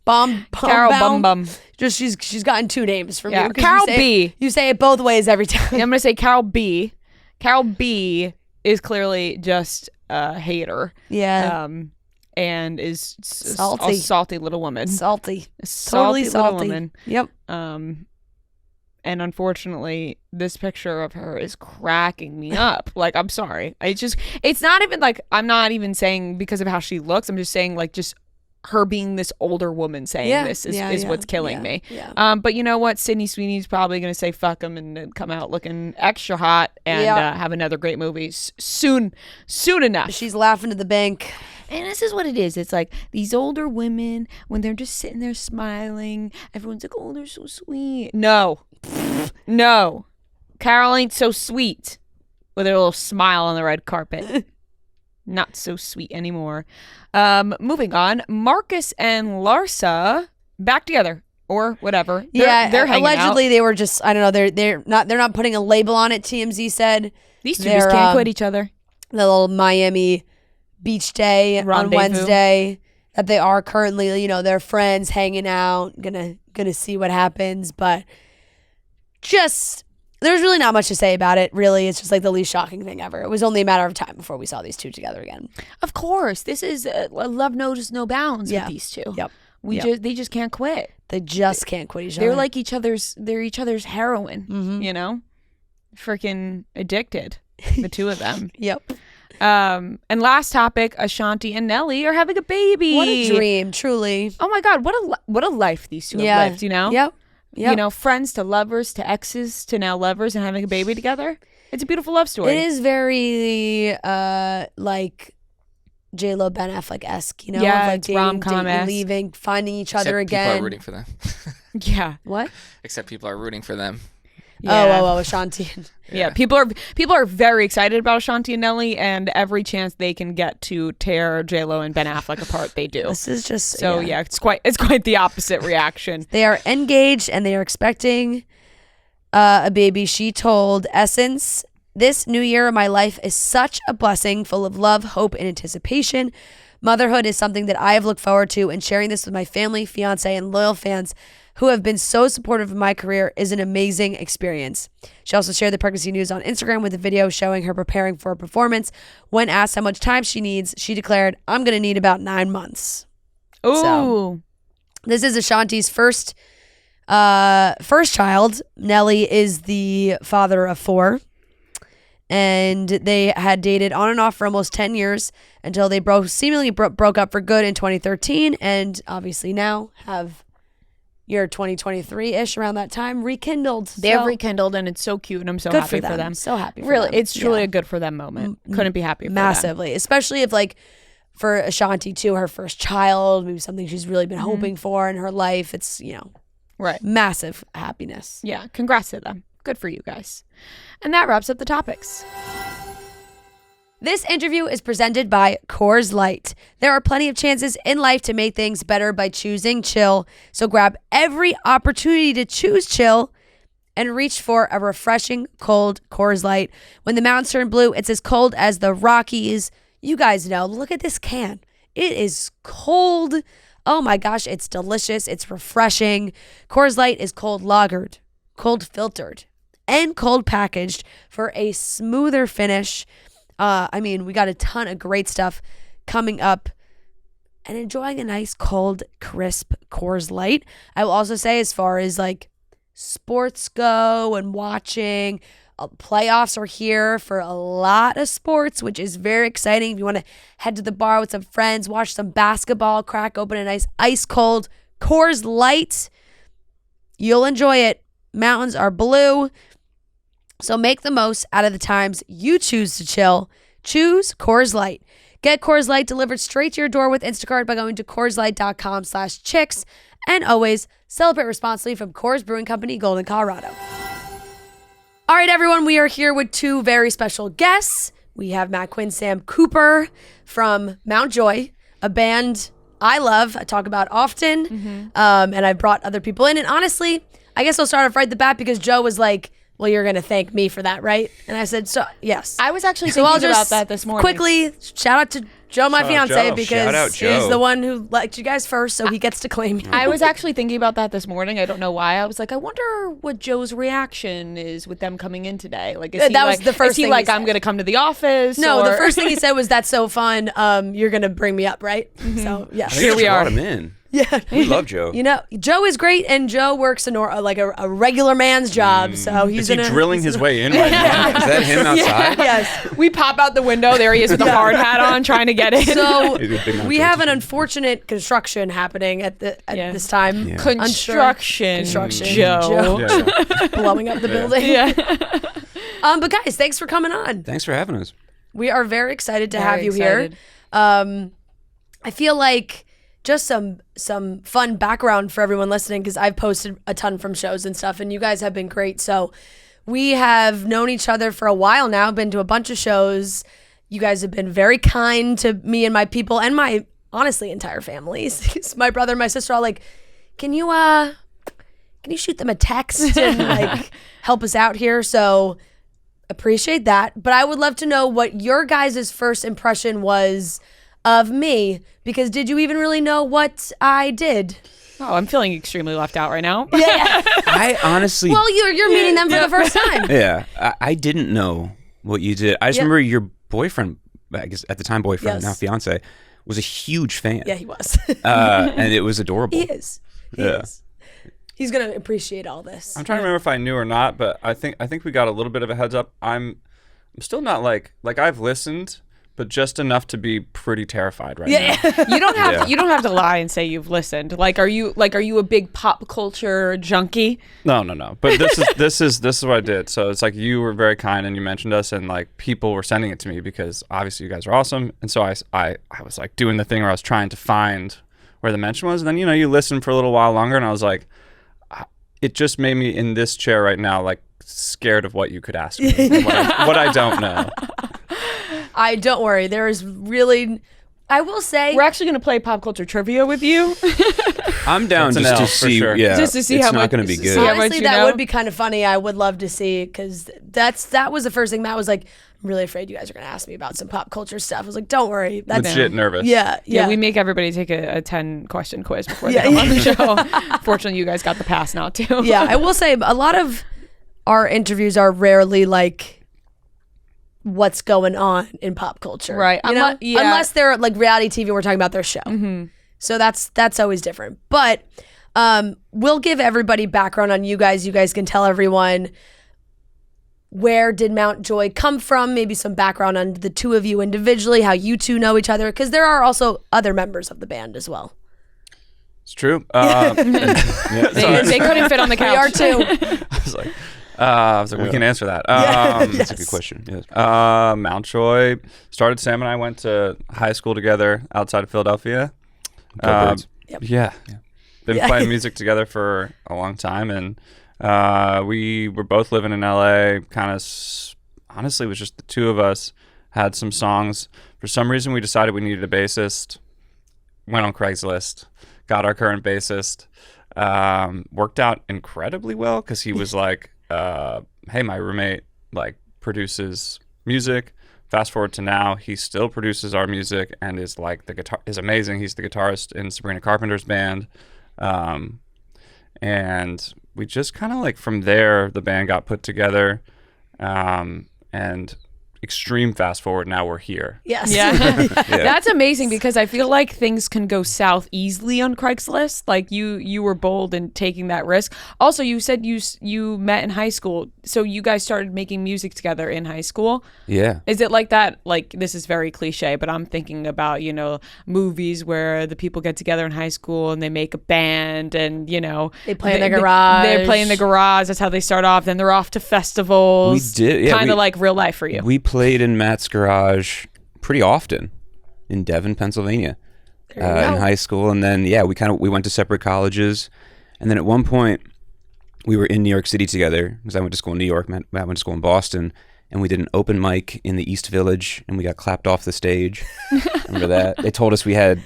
Carol Bum. Just she's gotten two names from Yeah, you. 'Cause Carol you say, B. You say it both ways every time. I'm gonna say Carol B. Carol B is clearly just a hater. Yeah. And is Salty. a salty little woman. Salty. A Totally little salty. woman. Yep. And unfortunately, this picture of her is cracking me up. Like, I'm sorry. It's not even like, I'm not even saying because of how she looks. I'm just saying like just her being this older woman saying this is what's killing me. Yeah. But you know what? Sydney Sweeney's probably going to say fuck him and then come out looking extra hot and have another great movie soon enough. She's laughing at the bank. And this is what it is. It's like these older women, when they're just sitting there smiling, everyone's like, "Oh, they're so sweet." No. Carol ain't so sweet with her little smile on the red carpet. Not so sweet anymore. Moving on. Marcus and Larsa back together or whatever. They're hanging allegedly out. they were just, I don't know, they're not putting a label on it, TMZ said. These two just can't quit each other. The little Miami beach day Rendezvous. on Wednesday that they are currently, you know, they're friends hanging out, gonna see what happens, but just there's really not much to say about it, really. It's just like the least shocking thing ever. It was only a matter of time before we saw these two together again. Of course, this is love knows no bounds with these two. Yep. They just can't quit. They just can't quit each other. They're like each other's heroine, you know? Freaking addicted, the two of them. Yep. And last topic, Ashanti and Nelly are having a baby. What a dream, truly. Oh my God, what a life these two have lived, you know? Yep. You know, friends to lovers to exes to now lovers and having a baby together. It's a beautiful love story. It is very like J-Lo Ben Affleck-esque, you know? Yeah, of like it's rom-com-esque. leaving, finding each Except other again. People are rooting for them. Yeah. What? Except people are rooting for them. Yeah. Oh, Ashanti. Yeah, people are very excited about Ashanti and Nelly, and every chance they can get to tear J-Lo and Ben Affleck apart, they do. This is just So yeah, it's quite the opposite reaction. They are engaged and they are expecting a baby. She told Essence, "This new year of my life is such a blessing, full of love, hope, and anticipation. Motherhood is something that I have looked forward to, and sharing this with my family, fiance, and loyal fans who have been so supportive of my career is an amazing experience." She also shared the pregnancy news on Instagram with a video showing her preparing for a performance. When asked how much time she needs, she declared, "I'm going to need about 9 months." Ooh. So, this is Ashanti's first First child, Nelly, is the father of 4. And they had dated on and off for almost 10 years until they seemingly broke up for good in 2013. And obviously now have year 2023-ish around that time rekindled. They have rekindled, and it's so cute, and I'm so happy for them. So happy for really, them. It's truly a good for them moment. Couldn't be happier for massively, them. Especially if like for Ashanti too, her first child, maybe something she's really been hoping for in her life. It's, right, massive happiness. Yeah, congrats to them. Good for you guys. And that wraps up the topics. This interview is presented by Coors Light. There are plenty of chances in life to make things better by choosing chill. So grab every opportunity to choose chill and reach for a refreshing cold Coors Light. When the mountains turn blue, it's as cold as the Rockies. You guys know, look at this can. It is cold. Oh my gosh, it's delicious. It's refreshing. Coors Light is cold lagered, cold filtered, and cold packaged for a smoother finish. We got a ton of great stuff coming up, and enjoying a nice cold, crisp Coors Light. I will also say, as far as like sports go and watching, playoffs are here for a lot of sports, which is very exciting. If you want to head to the bar with some friends, watch some basketball, crack open a nice ice cold Coors Light, you'll enjoy it. Mountains are blue. So make the most out of the times you choose to chill. Choose Coors Light. Get Coors Light delivered straight to your door with Instacart by going to CoorsLight.com/chicks. And always celebrate responsibly from Coors Brewing Company, Golden, Colorado. All right, everyone, we are here with 2 very special guests. We have Matt Quinn, Sam Cooper from Mount Joy, a band I love, I talk about often, and I've brought other people in. And honestly, I guess I'll start off right at the bat because Joe was like, well, you're going to thank me for that, right? And I said, so yes. I was actually thinking about that this morning. Quickly, shout out to Joe, my fiance, because Joe. he's the one who liked you guys first, so he gets to claim you. I was actually thinking about that this morning. I don't know why. I was like, I wonder what Joe's reaction is with them coming in today. Like, is that was the first thing he like, said. I'm going to come to the office? No, or... the first thing he said was, that's so fun. You're going to bring me up, right? So, yeah. Here we are. Him in. Yeah. We love Joe. Joe is great, and Joe works a regular man's job, so he's Is he drilling his way in right now? Is that him outside? Yes. We pop out the window. There he is with the hard hat on, trying to get in. So we have an unfortunate construction happening at this time. Yeah. Construction, Joe. Yeah. Blowing up the building. Yeah. But guys, thanks for coming on. Thanks for having us. We are very excited to have you excited. here. I feel like just some fun background for everyone listening, because I've posted a ton from shows and stuff, and you guys have been great. So we have known each other for a while now, been to a bunch of shows. You guys have been very kind to me and my people, and my, honestly, entire families. My brother and my sister are like, can you shoot them a text and like help us out here? So appreciate that. But I would love to know what your guys' first impression was of me, because did you even really know what I did? Oh, I'm feeling extremely left out right now. Yeah. I honestly... Well, you're meeting them for the first time. Yeah. I didn't know what you did. I just remember your boyfriend, I guess at the time boyfriend, Yes. now fiance, was a huge fan. Yeah, he was. And it was adorable. He is. He is. He's going to appreciate all this. I'm trying to remember if I knew or not, but I think we got a little bit of a heads up. I'm still not like I've listened, but just enough to be pretty terrified right now. You don't have to lie and say you've listened. Are you a big pop culture junkie? No. But this is what I did. So it's like, you were very kind and you mentioned us, and like people were sending it to me because obviously you guys are awesome. And so I was like doing the thing where I was trying to find where the mention was, and then you listen for a little while longer, and I was like, it just made me in this chair right now like scared of what you could ask me, and what I don't know. I don't worry. There is really, I will say, We're actually going to play pop culture trivia with you. I'm down That's just an to L, for see. sure. Yeah, Just to see it's how not much- going to be see good. how much honestly, you that know? would be kind of funny. I would love to see, because that was the first thing. Matt was like, I'm really afraid you guys are going to ask me about some pop culture stuff. I was like, don't worry. That's Legit nervous. Yeah. Yeah, we make everybody take a 10-question quiz before they come on the show. Fortunately, you guys got the pass now, too. Yeah, I will say a lot of our interviews are rarely like what's going on in pop culture. Right. Unless they're like reality TV, we're talking about their show. So that's always different. But We'll give everybody background on you guys. You guys can tell everyone, where did Mountjoy come from? Maybe some background on the two of you individually, how you two know each other, because there are also other members of the band as well. It's true. They couldn't fit on the couch. We are too. I was like, we can answer that. That's a good question. Yes. Mountjoy started. Sam and I went to high school together outside of Philadelphia. Yeah. Been playing music together for a long time, and we were both living in LA. Kind of, honestly, it was just the two of us. Had some songs. For some reason, we decided we needed a bassist. Went on Craigslist. Got our current bassist. Worked out incredibly well because he was like, hey, my roommate like produces music. Fast forward to now, he still produces our music and is like is amazing. He's the guitarist in Sabrina Carpenter's band. And we just kind of like from there, the band got put together, and extreme fast forward, now we're here. Yes. Yeah. That's amazing because I feel like things can go south easily on Craigslist. Like you were bold in taking that risk. Also, you said you met in high school. So you guys started making music together in high school. Yeah. Is it like that? Like, this is very cliche, but I'm thinking about, movies where the people get together in high school and they make a band and, they play in the garage. They play in the garage. That's how they start off. Then they're off to festivals. We did. Yeah, kind of like real life for you. We played in Matt's garage pretty often in Devon, Pennsylvania, in high school. And then, we went to separate colleges. And then at one point, we were in New York City together because I went to school in New York, Matt went to school in Boston, and we did an open mic in the East Village, and we got clapped off the stage. Remember that? They told us we had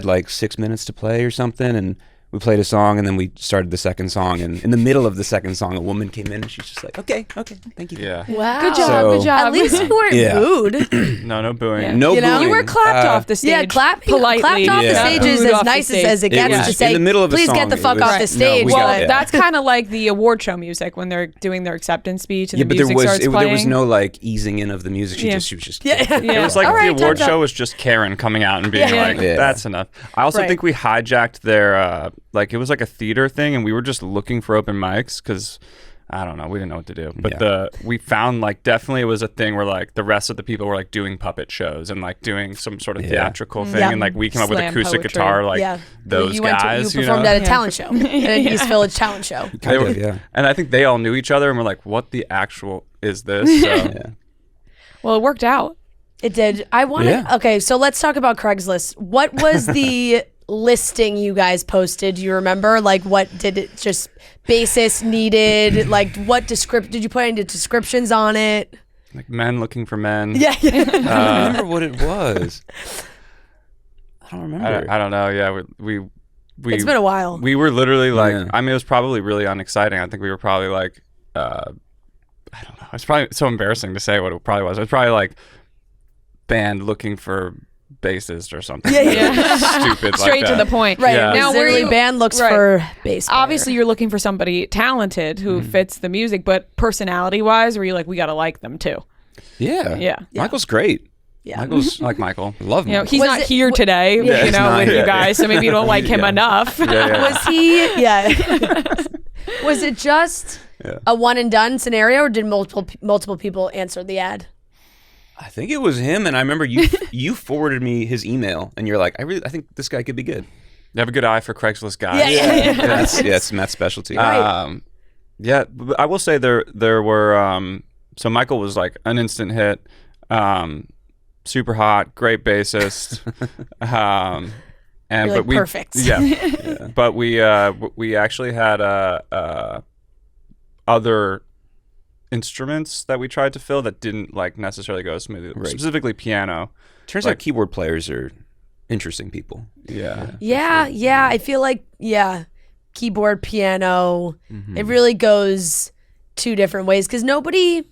like 6 minutes to play or something, and we played a song, and then we started the second song, and in the middle of the second song, a woman came in, and she's just like, okay, thank you. Yeah. Wow. Good job. At least you weren't booed. No booing. Yeah. No booing. You were clapped off the stage. Yeah, clapped politely. off the stage is as nice as it gets to say, in the middle of a please song, get the fuck off the stage. Well, that's kind of like the award show music when they're doing their acceptance speech and the music starts playing. There was no like easing in of the music. She was just It was like the award show was just Karen coming out and being like, that's enough. I also think we hijacked their it was like a theater thing, and we were just looking for open mics because I don't know, we didn't know what to do. But we found like definitely it was a thing where like the rest of the people were like doing puppet shows and like doing some sort of theatrical thing, and like we came up with acoustic guitar, like those guys. You performed at a talent show, at an East Village talent show. And I think they all knew each other and were like, "What the actual is this?" So. Well, it worked out. It did. I wanted. Okay, so let's talk about Craigslist. What was the listing you guys posted? Do you remember? Like, what did it just basis needed? Like, what did you put any descriptions on it? Like men looking for men. Yeah. I don't remember what it was. I don't remember. I don't know. Yeah, we it's been a while. We were literally like, I mean, it was probably really unexciting. I think we were probably like, I don't know. It's probably so embarrassing to say what it probably was. It was probably like band looking for bassist or something. Stupid. Straight like to that. the point. Right. Yeah. Now, Literally, band looks for bass player. Obviously, you're looking for somebody talented who fits the music, but personality-wise, were you like, we gotta like them too? Yeah. Michael's great. Yeah. Michael's like Michael. Love him. He's not here today, with you guys, so maybe you don't like him enough. Was he? Yeah. Was it just a one and done scenario, or did multiple people answer the ad? I think it was him, and I remember you forwarded me his email, and you're like, I think this guy could be good. You have a good eye for Craigslist guys. It's Matt's specialty. But I will say there were so Michael was like an instant hit, super hot, great bassist, and but we perfect. But we actually had other instruments that we tried to fill that didn't like necessarily go smoothly, specifically piano. Turns out keyboard players are interesting people. Yeah. I feel like keyboard, piano, it really goes two different ways because nobody,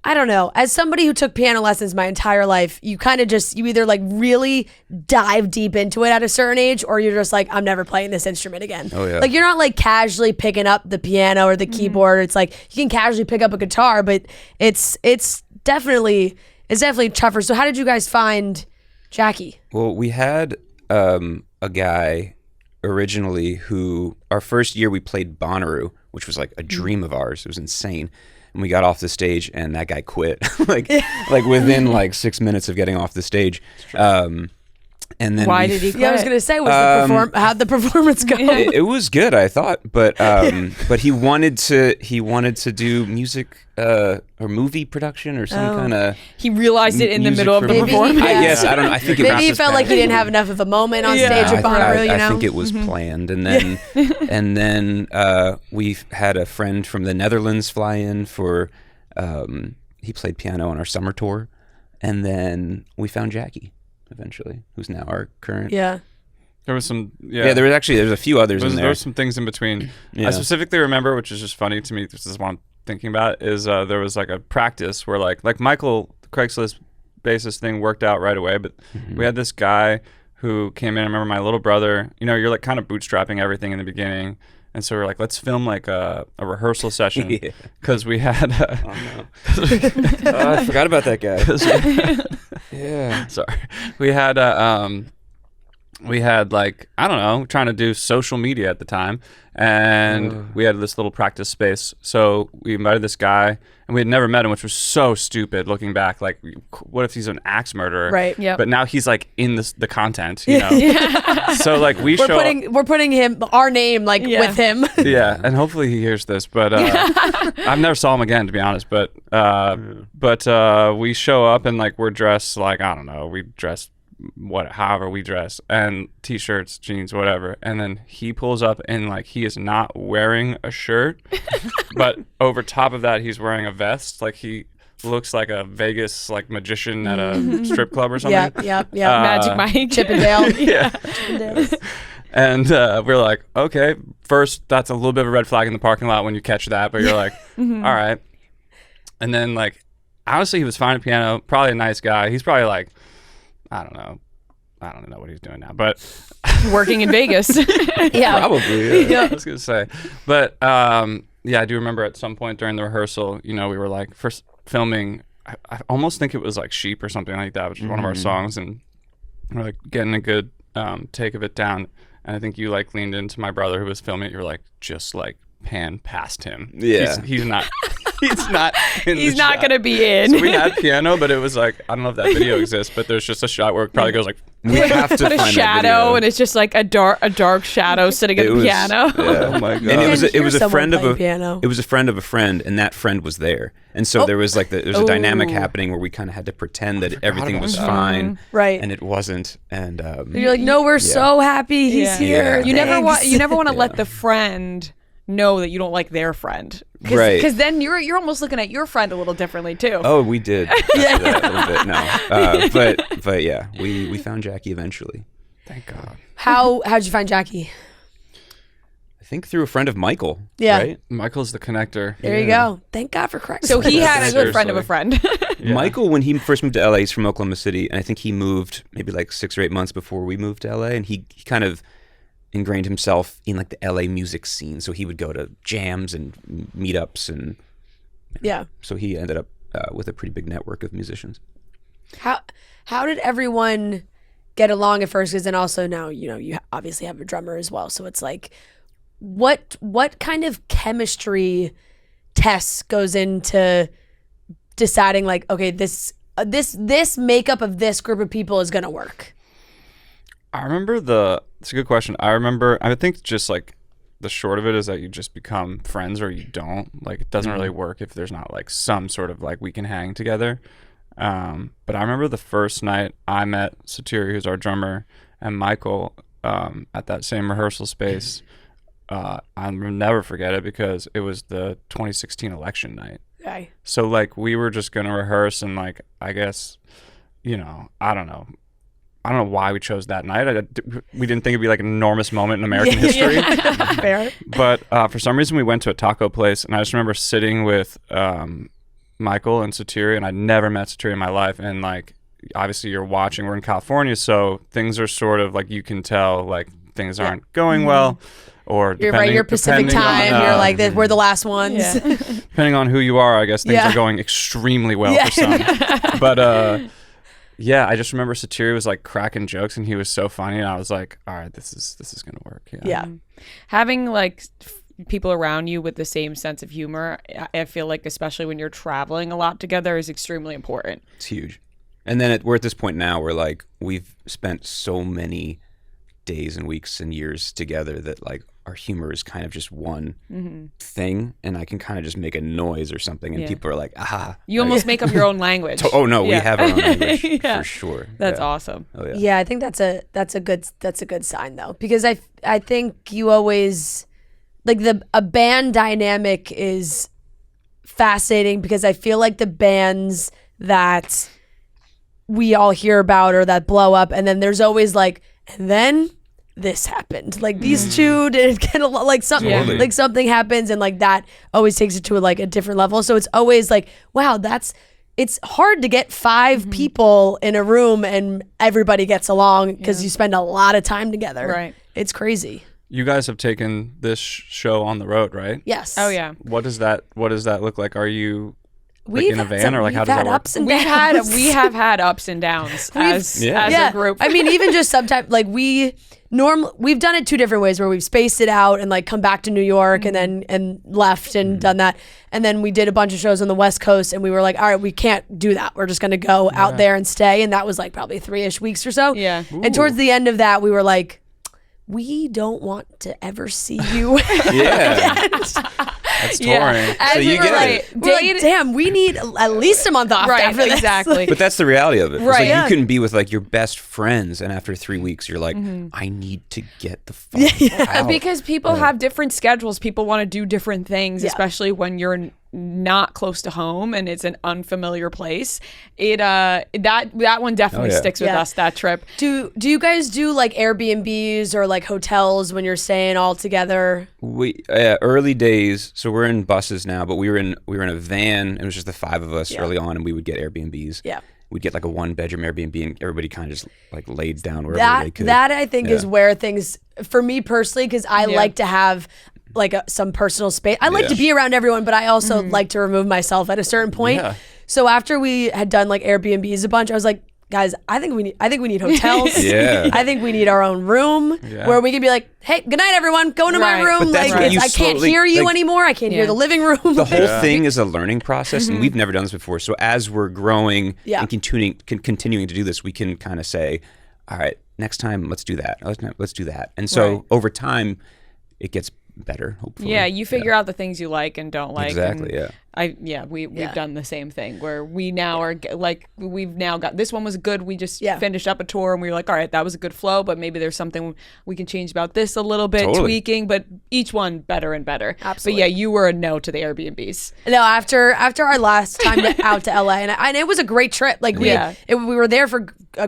I don't know, as somebody who took piano lessons my entire life, you kind of you either like really dive deep into it at a certain age, or you're just like, I'm never playing this instrument again. Like you're not like casually picking up the piano or the keyboard. It's like you can casually pick up a guitar, but it's definitely tougher. So how did you guys find Jackie? Well, we had a guy originally who our first year we played Bonnaroo, which was like a dream of ours. It was insane. And we got off the stage and that guy quit like within like 6 minutes of getting off the stage. And then why did he quit? Yeah, I was gonna say, how'd the performance go? It was good, I thought, but he wanted to do music or movie production or some kind of. He realized it in the middle of the performance. I guess I don't know. I think maybe he felt like he didn't have enough of a moment on stage with Bonnaroo. I think it was planned, and then we had a friend from the Netherlands fly in for. He played piano on our summer tour, and then we found Jackie. Eventually, who's now our current. There was some. There's a few others in there. There were some things in between. I specifically remember, which is just funny to me. This is what I'm thinking about. Is there was like a practice where like Michael, the Craigslist bassist thing worked out right away, but we had this guy who came in. I remember my little brother. You're like kind of bootstrapping everything in the beginning. And so we're like, let's film like a rehearsal session because we had. I forgot about that guy. Sorry, we had like, I don't know, trying to do social media at the time, and we had this little practice space. So we invited this guy, and we had never met him, which was so stupid looking back. Like, what if he's an axe murderer? Right. Yeah. But now he's like in the content, So like we're putting our name like with him. Yeah, and hopefully he hears this. But I've never saw him again, to be honest. But we show up and like we're dressed like, I don't know, we dress however we dress, and t-shirts, jeans, whatever, and then he pulls up and like he is not wearing a shirt but over top of that he's wearing a vest. Like he looks like a Vegas like magician at a strip club or something. Yeah. Magic Mike. Chippendale. And we're like, okay, first that's a little bit of a red flag in the parking lot when you catch that, but you're like all right. And then like honestly he was fine at piano, probably a nice guy. He's probably like, I don't know what he's doing now, but working in Vegas. Probably. I was gonna say, but I do remember at some point during the rehearsal, we were like first filming. I almost think it was like Sheep or something like that, which is one of our songs, and we're like getting a good take of it down. And I think you like leaned into my brother who was filming it. You were like, just like pan past him. Yeah, he's not. He's not in He's the not shot. Gonna be in. So we had piano, but it was like, I don't know if that video exists, but there's just a shot where it probably goes like, we have to put a find shadow, and it's just like a dark shadow sitting at the piano. Yeah. Oh my god! And it was a friend of a piano. It was a friend of a friend, and that friend was there, and so there was like a dynamic happening where we kind of had to pretend that everything was fine, right? And it wasn't, and you're like, no, we're so happy he's here. You never want to let the friend know that you don't like their friend, right? Because then you're almost looking at your friend a little differently too. Oh, we did that a little bit. No, but yeah, we found Jackie eventually. Thank God. How'd you find Jackie? I think through a friend of Michael. Yeah, right? Michael's the connector. There you go. Thank God for Craigslist. So he had a good friend of a friend. Yeah. Michael, when he first moved to LA, he's from Oklahoma City, and I think he moved maybe like 6 or 8 months before we moved to LA, and he kind of ingrained himself in like the LA music scene. So he would go to jams and meetups, and so he ended up with a pretty big network of musicians. How did everyone get along at first? Because then also now you obviously have a drummer as well. So it's like, what kind of chemistry tests goes into deciding like, okay, this makeup of this group of people is gonna work? I remember it's a good question. I think just like the short of it is that you just become friends or you don't. Like it doesn't really work if there's not like some sort of like we can hang together. But I remember the first night I met Satiri, who's our drummer, and Michael at that same rehearsal space. I'll never forget it because it was the 2016 election night. Okay. So like we were just gonna rehearse and like I guess, I don't know why we chose that night. We didn't think it'd be like an enormous moment in American history. Fair. But for some reason we went to a taco place, and I just remember sitting with Michael and Satiri, and I'd never met Satiri in my life. And like, obviously you're watching, we're in California, so things are sort of like, you can tell like things aren't going well. Or you're Pacific time. You're like, we're the last ones. Yeah. Depending on who you are, I guess things are going extremely well for some. Yeah, I just remember Satiri was like cracking jokes and he was so funny, and I was like, all right, this is gonna work. Yeah. Having like people around you with the same sense of humor, I feel like especially when you're traveling a lot together, is extremely important. It's huge. And then we're at this point now where like we've spent so many days and weeks and years together that like our humor is kind of just one thing, and I can kind of just make a noise or something, and people are like, "Ah!" You almost make up your own language. Oh no, we have our own language for sure. That's awesome. Oh, yeah. Yeah, I think that's a good sign though, because I think you always like a band dynamic is fascinating, because I feel like the bands that we all hear about or that blow up, and then there's always like, and then this happened, like these two didn't get a lot, like something like something happens, and like that always takes it to like a different level. So it's always like, wow, it's hard to get 5 people in a room and everybody gets along, because you spend a lot of time together. Right. It's crazy. You guys have taken this show on the road, right? Yes. Oh yeah. What does that look like? Are you like in a van, some, or like how does that work? Ups and downs. We have had ups and downs as a group. I mean, even just sometimes like we've done it 2 different ways, where we've spaced it out and like come back to New York and then left and done that. And then we did a bunch of shows on the West Coast, and we were like, all right, we can't do that. We're just going to go out there and stay. And that was like probably 3-ish weeks or so. Yeah. And towards the end of that, we were like, we don't want to ever see you. That's touring. So you get it. We're like, damn, we need at least a month off after this. Exactly. But that's the reality of it. Right. It's like you can be with like your best friends, and after 3 weeks, you're like, I need to get the fuck out. Because people have different schedules. People want to do different things, especially when you're not close to home and it's an unfamiliar place. That one definitely sticks with us, that trip. Do you guys do like Airbnbs or like hotels when you're staying all together? We early days, so we're in buses now, but we were in a van. It was just the 5 of us early on, and we would get Airbnbs. Yeah. We'd get like a 1-bedroom Airbnb, and everybody kind of just like laid down wherever they could. That I think is where things, for me personally, because I like to have like some personal space. I like to be around everyone, but I also like to remove myself at a certain point. Yeah. So after we had done like Airbnbs a bunch, I was like, guys, I think we need hotels. I think we need our own room where we can be like, hey, good night, everyone. Go into my room. Like, I can't hear you anymore. I can't hear the living room. The whole thing is a learning process, and we've never done this before. So as we're growing and continuing to do this, we can kind of say, all right, next time, let's do that. Let's do that. And so over time, it gets better, hopefully. Yeah, you figure out the things you like and don't like. Exactly, We've done the same thing, where we now are like, we've now got, this one was good, we just finished up a tour and we were like, all right, that was a good flow, but maybe there's something we can change about this a little bit, tweaking, but each one better and better. Absolutely. But yeah, you were a no to the Airbnbs. No, after our last time out to LA, and it was a great trip. Like we were there for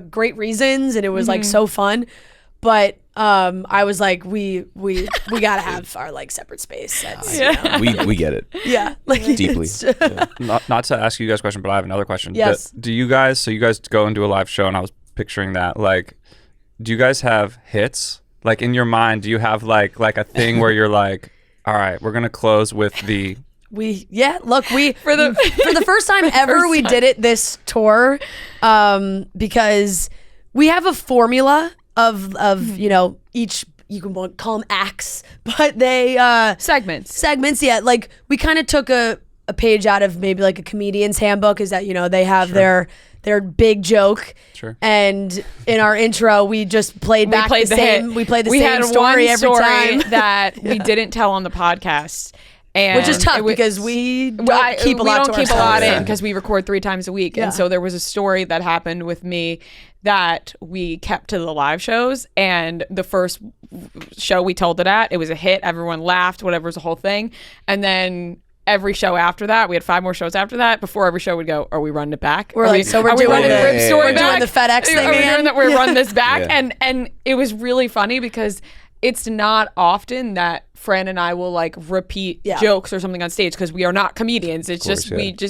great reasons, and it was like so fun. But I was like, we gotta have our like separate space. We get it. Yeah, like deeply. Not to ask you guys a question, but I have another question. Yes. Do you guys? So you guys go and do a live show, and I was picturing that. Like, do you guys have hits? Like in your mind, do you have like a thing where you're like, all right, we're gonna close with the. For the first time ever, we did it this tour, because we have a formula of each, you can call them acts, but they segments. Yeah, like we kind of took a page out of maybe like a comedian's handbook, is that they have their big joke. Sure. And in our intro, we just played the same. We played the same story every time that we didn't tell on the podcast. And which is tough because we don't keep a lot in because we record 3 times a week. Yeah. And so there was a story that happened with me that we kept to the live shows. And the first show we told it at, it was a hit. Everyone laughed, whatever was the whole thing. And then every show after that, we had 5 more shows after that. Before every show would go, are we running it back? We're doing the FedEx thing again? We're running this back. And it was really funny because it's not often that Fran and I will like repeat jokes or something on stage because we are not comedians. It's just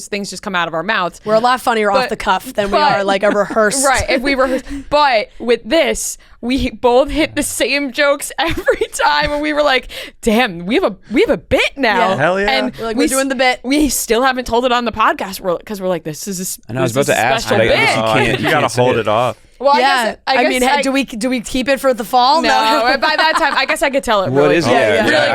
things just come out of our mouths. We're a lot funnier off the cuff than we are like a rehearsed. Right. If we rehearse, but with this, we both hit the same jokes every time, and we were like, "Damn, we have a bit now." Yeah. Hell yeah! And we're doing the bit. We still haven't told it on the podcast because we're like, "This is." And I was about to ask, but you gotta hold it off. Well, I guess do we keep it for the fall? No, by that time, I guess I could tell it really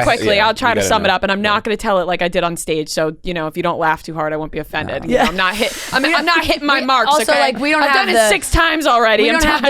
quickly. I'll try to sum it up, and I'm not going to tell it like I did on stage. So if you don't laugh too hard, I won't be offended. Yeah. I'm not hitting my marks. Also, okay? like we don't I've have done it 6 times already. We don't have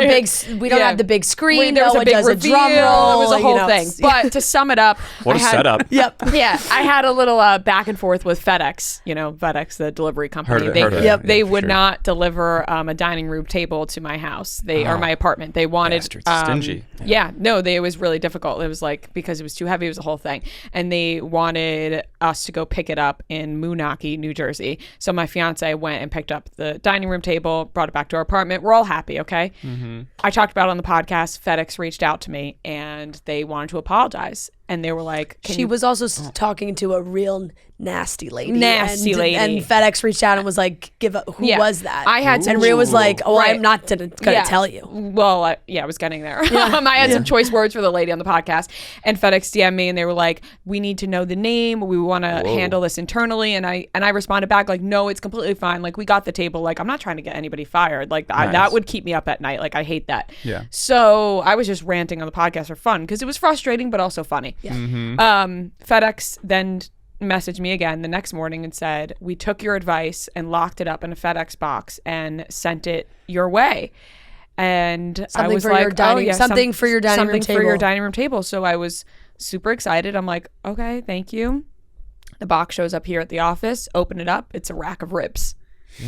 the big screen. There was a big reveal. Drum roll. It was a whole thing. But to sum it up, what a setup. Yep. Yeah, I had a little back and forth with FedEx. FedEx, the delivery company. They would not deliver a dining room table to my house. They are my apartment. They wanted stingy. It was really difficult. It was like because it was too heavy. It was a whole thing, and they wanted us to go pick it up in Moonachie, New Jersey. So my fiance went and picked up the dining room table, brought it back to our apartment. We're all happy, okay? Mm-hmm. I talked about it on the podcast. FedEx reached out to me and they wanted to apologize, and they were like, she was also talking to a real nasty lady. And FedEx reached out and was like, who was that? I had and Ria was like, I'm not going to tell you. Well, I was getting there. I had some choice words for the lady on the podcast, and FedEx DM'd me and they were like, we need to know the name. We want to handle this internally. And I responded back like, no, it's completely fine. Like, we got the table. Like, I'm not trying to get anybody fired. Like, that would keep me up at night. Like, I hate that. Yeah. So I was just ranting on the podcast for fun because it was frustrating, but also funny. Yeah. Mm-hmm. FedEx then messaged me again the next morning and said, we took your advice and locked it up in a FedEx box and sent it your way. And I was like, something for your dining room table. So I was super excited. I'm like, okay, thank you. The box shows up here at the office. Open it up. It's a rack of ribs.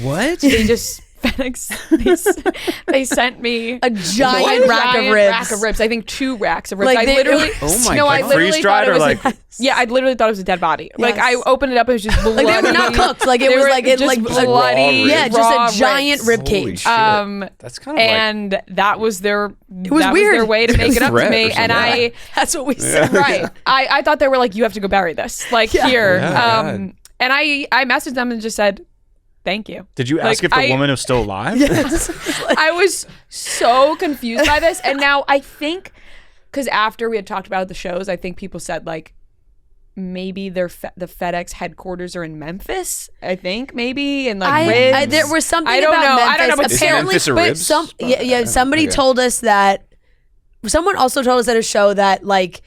What? They just FedEx. They sent me a giant rack of ribs. I think 2 racks of ribs. Like I literally, I literally thought it was I literally thought it was a dead body. Yes. Like I opened it up, it was just bloody. Like they were not cooked. Like it was like bloody. Yeah, just a giant rib cage. That's kind of and that was their. It was weird. Their way to make it up to me, and That's what we said. Right. I thought they were like, you have to go bury this. Like here. And I messaged them and just said, thank you. Did you ask if the woman was still alive? Yes. I was so confused by this. And now I think, because after we had talked about the shows, I think people said like, maybe the FedEx headquarters are in Memphis. I think maybe and like ribs. There was something I don't about know. Memphis. I don't know. But apparently, ribs? Somebody told us that. Someone also told us at a show that like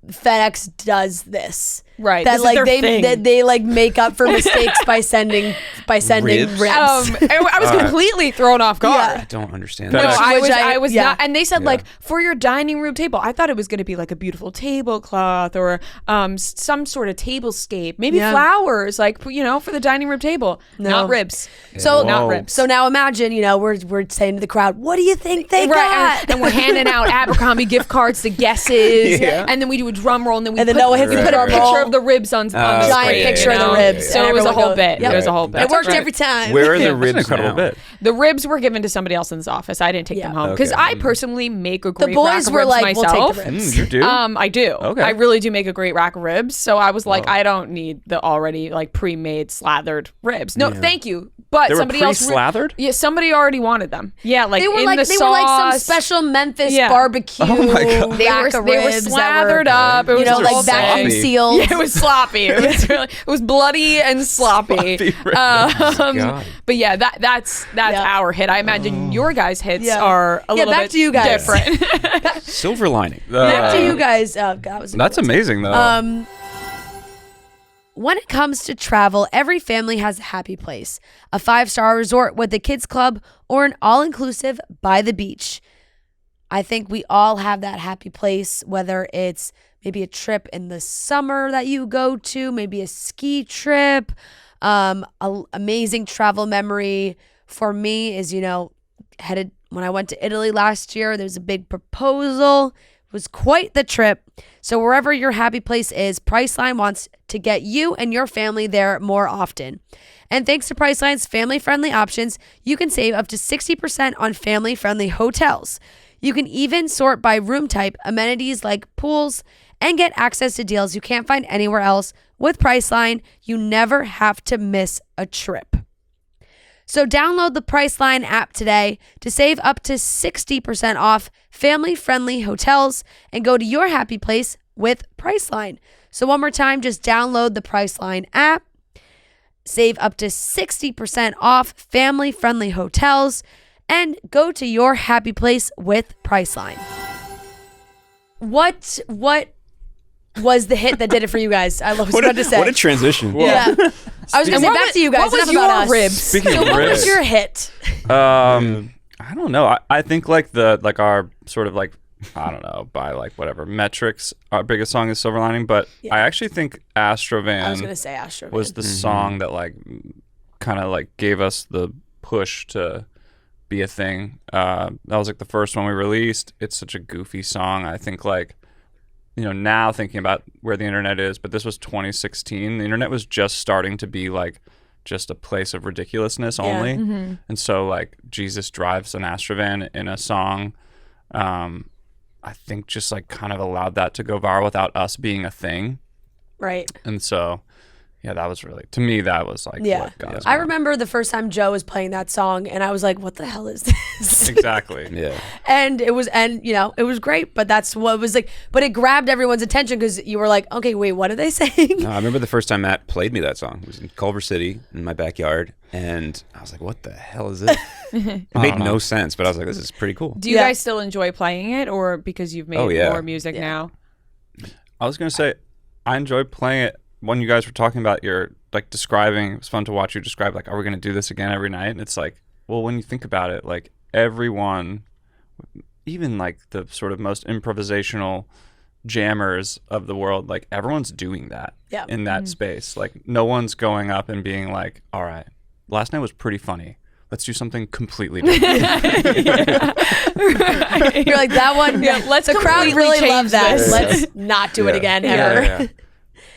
FedEx does this. Right. That like they like make up for mistakes by sending ribs. I was completely thrown off guard. I don't understand No, that. I was not. And they said like for your dining room table, I thought it was going to be like a beautiful tablecloth or some sort of tablescape, maybe flowers, like for the dining room table. No. Not ribs. So not ribs. So now imagine, we're saying to the crowd, what do you think they got? And we're handing out Abercrombie gift cards to guesses, and then we do a drum roll, and then we put a picture of the ribs on the giant picture of the ribs. So it was a whole bit. It was a whole bit. It worked every time. Where are the ribs incredible now? bit. The ribs were given to somebody else in this office. I didn't take them home because I personally make a great the boys rack of were ribs like, myself. we'll take the ribs. You do? I do. Okay. I really do make a great rack of ribs. So I was like, I don't need the already like pre-made slathered ribs. No, thank you. But They were somebody else pre-slathered? Yeah, somebody already wanted them. Yeah, like They were in like the they sauce. were like some special Memphis barbecue. Oh my God. They were slathered up. It was a like whole vacuum thing. sealed. Yeah, it was sloppy. It was bloody and sloppy. But yeah, that's our hit. I imagine your guys' hits are a little back bit to you guys. different. Silver lining. Back to you guys. That's amazing though. When it comes to travel, every family has a happy place. A 5-star resort with a kids club or an all-inclusive by the beach. I think we all have that happy place, whether it's maybe a trip in the summer that you go to, maybe a ski trip, amazing travel memory. For me is, when I went to Italy last year, there's a big proposal. It was quite the trip. So wherever your happy place is, Priceline wants to get you and your family there more often. And thanks to Priceline's family-friendly options, you can save up to 60% on family-friendly hotels. You can even sort by room type, amenities like pools, and get access to deals you can't find anywhere else. With Priceline, you never have to miss a trip. So download the Priceline app today to save up to 60% off family-friendly hotels and go to your happy place with Priceline. So one more time, just download the Priceline app, save up to 60% off family-friendly hotels, and go to your happy place with Priceline. What was the hit that did it for you guys? I was about to say. What a transition. Yeah. I was going to say back to you guys. What was Enough about your us. ribs? Speaking of What ribs, was your hit? I don't know. I think like our sort of like, I don't know, by like whatever metrics, our biggest song is Silver Lining, but I actually think Astrovan I was going to say Astrovan. was the song that like kind of like gave us the push to be a thing. That was like the first one we released. It's such a goofy song. I think like, you know, now thinking about where the internet is, but this was 2016. The internet was just starting to be like just a place of ridiculousness only. And so like Jesus drives an Astrovan in a song, I think just like kind of allowed that to go viral without us being a thing. Right. And so, yeah, that was really, to me, that was like what got us I going. remember the first time Joe was playing that song and I was like, what the hell is this? Exactly. Yeah. And it was great, but that's what it was like, but it grabbed everyone's attention because you were like, okay, wait, what are they saying? No, I remember the first time Matt played me that song. It was in Culver City in my backyard. And I was like, what the hell is this? It made no sense, but I was like, this is pretty cool. Do you guys still enjoy playing it, or because you've made more music now? I was going to say, I enjoyed playing it when you guys were talking about your, like, describing, it was fun to watch you describe, like, are we going to do this again every night? And it's like, well, when you think about it, like, everyone, even, like, the sort of most improvisational jammers of the world, like, everyone's doing that in that space. Like, no one's going up and being like, all right, last night was pretty funny. Let's do something completely different. Right. You're like, that one, the crowd really loves that. Let's not do it again ever.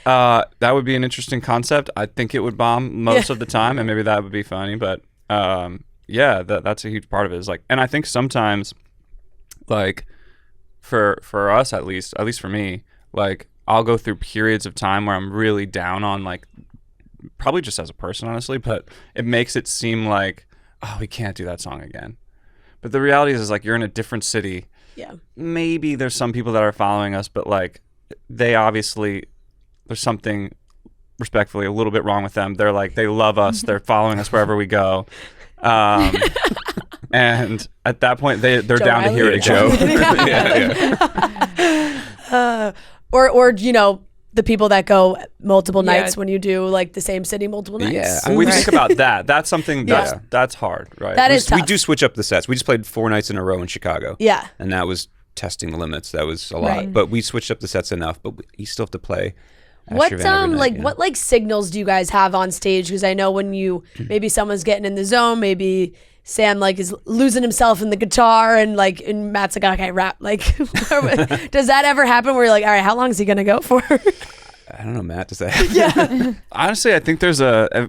That would be an interesting concept. I think it would bomb most of the time, and maybe that would be funny. But that's a huge part of it. Is like, and I think sometimes, like, for us at least for me, like, I'll go through periods of time where I'm really down on, like, probably just as a person, honestly, but it makes it seem like, oh, we can't do that song again. But the reality is like, you're in a different city. Yeah. Maybe there's some people that are following us, but like, they obviously, there's something respectfully a little bit wrong with them. They're like, they love us. They're following us wherever we go. And at that point, they're down to hear it again. Or you know, the people that go multiple nights when you do like the same city multiple nights. Yeah, I mean, we think about that. That's something that's hard, right? That is tough. We do switch up the sets. We just played 4 nights in a row in Chicago. Yeah. And that was testing the limits. That was a lot. Right. But we switched up the sets enough, but you still have to play. What Astrovan every night, like you know? what like signals do you guys have on stage? Because I know when you maybe someone's getting in the zone, maybe Sam like is losing himself in the guitar, and Matt's like, okay, rap. Like, does that ever happen where you're like, all right, how long is he gonna go for? I don't know, Matt. Does that? Honestly, I think there's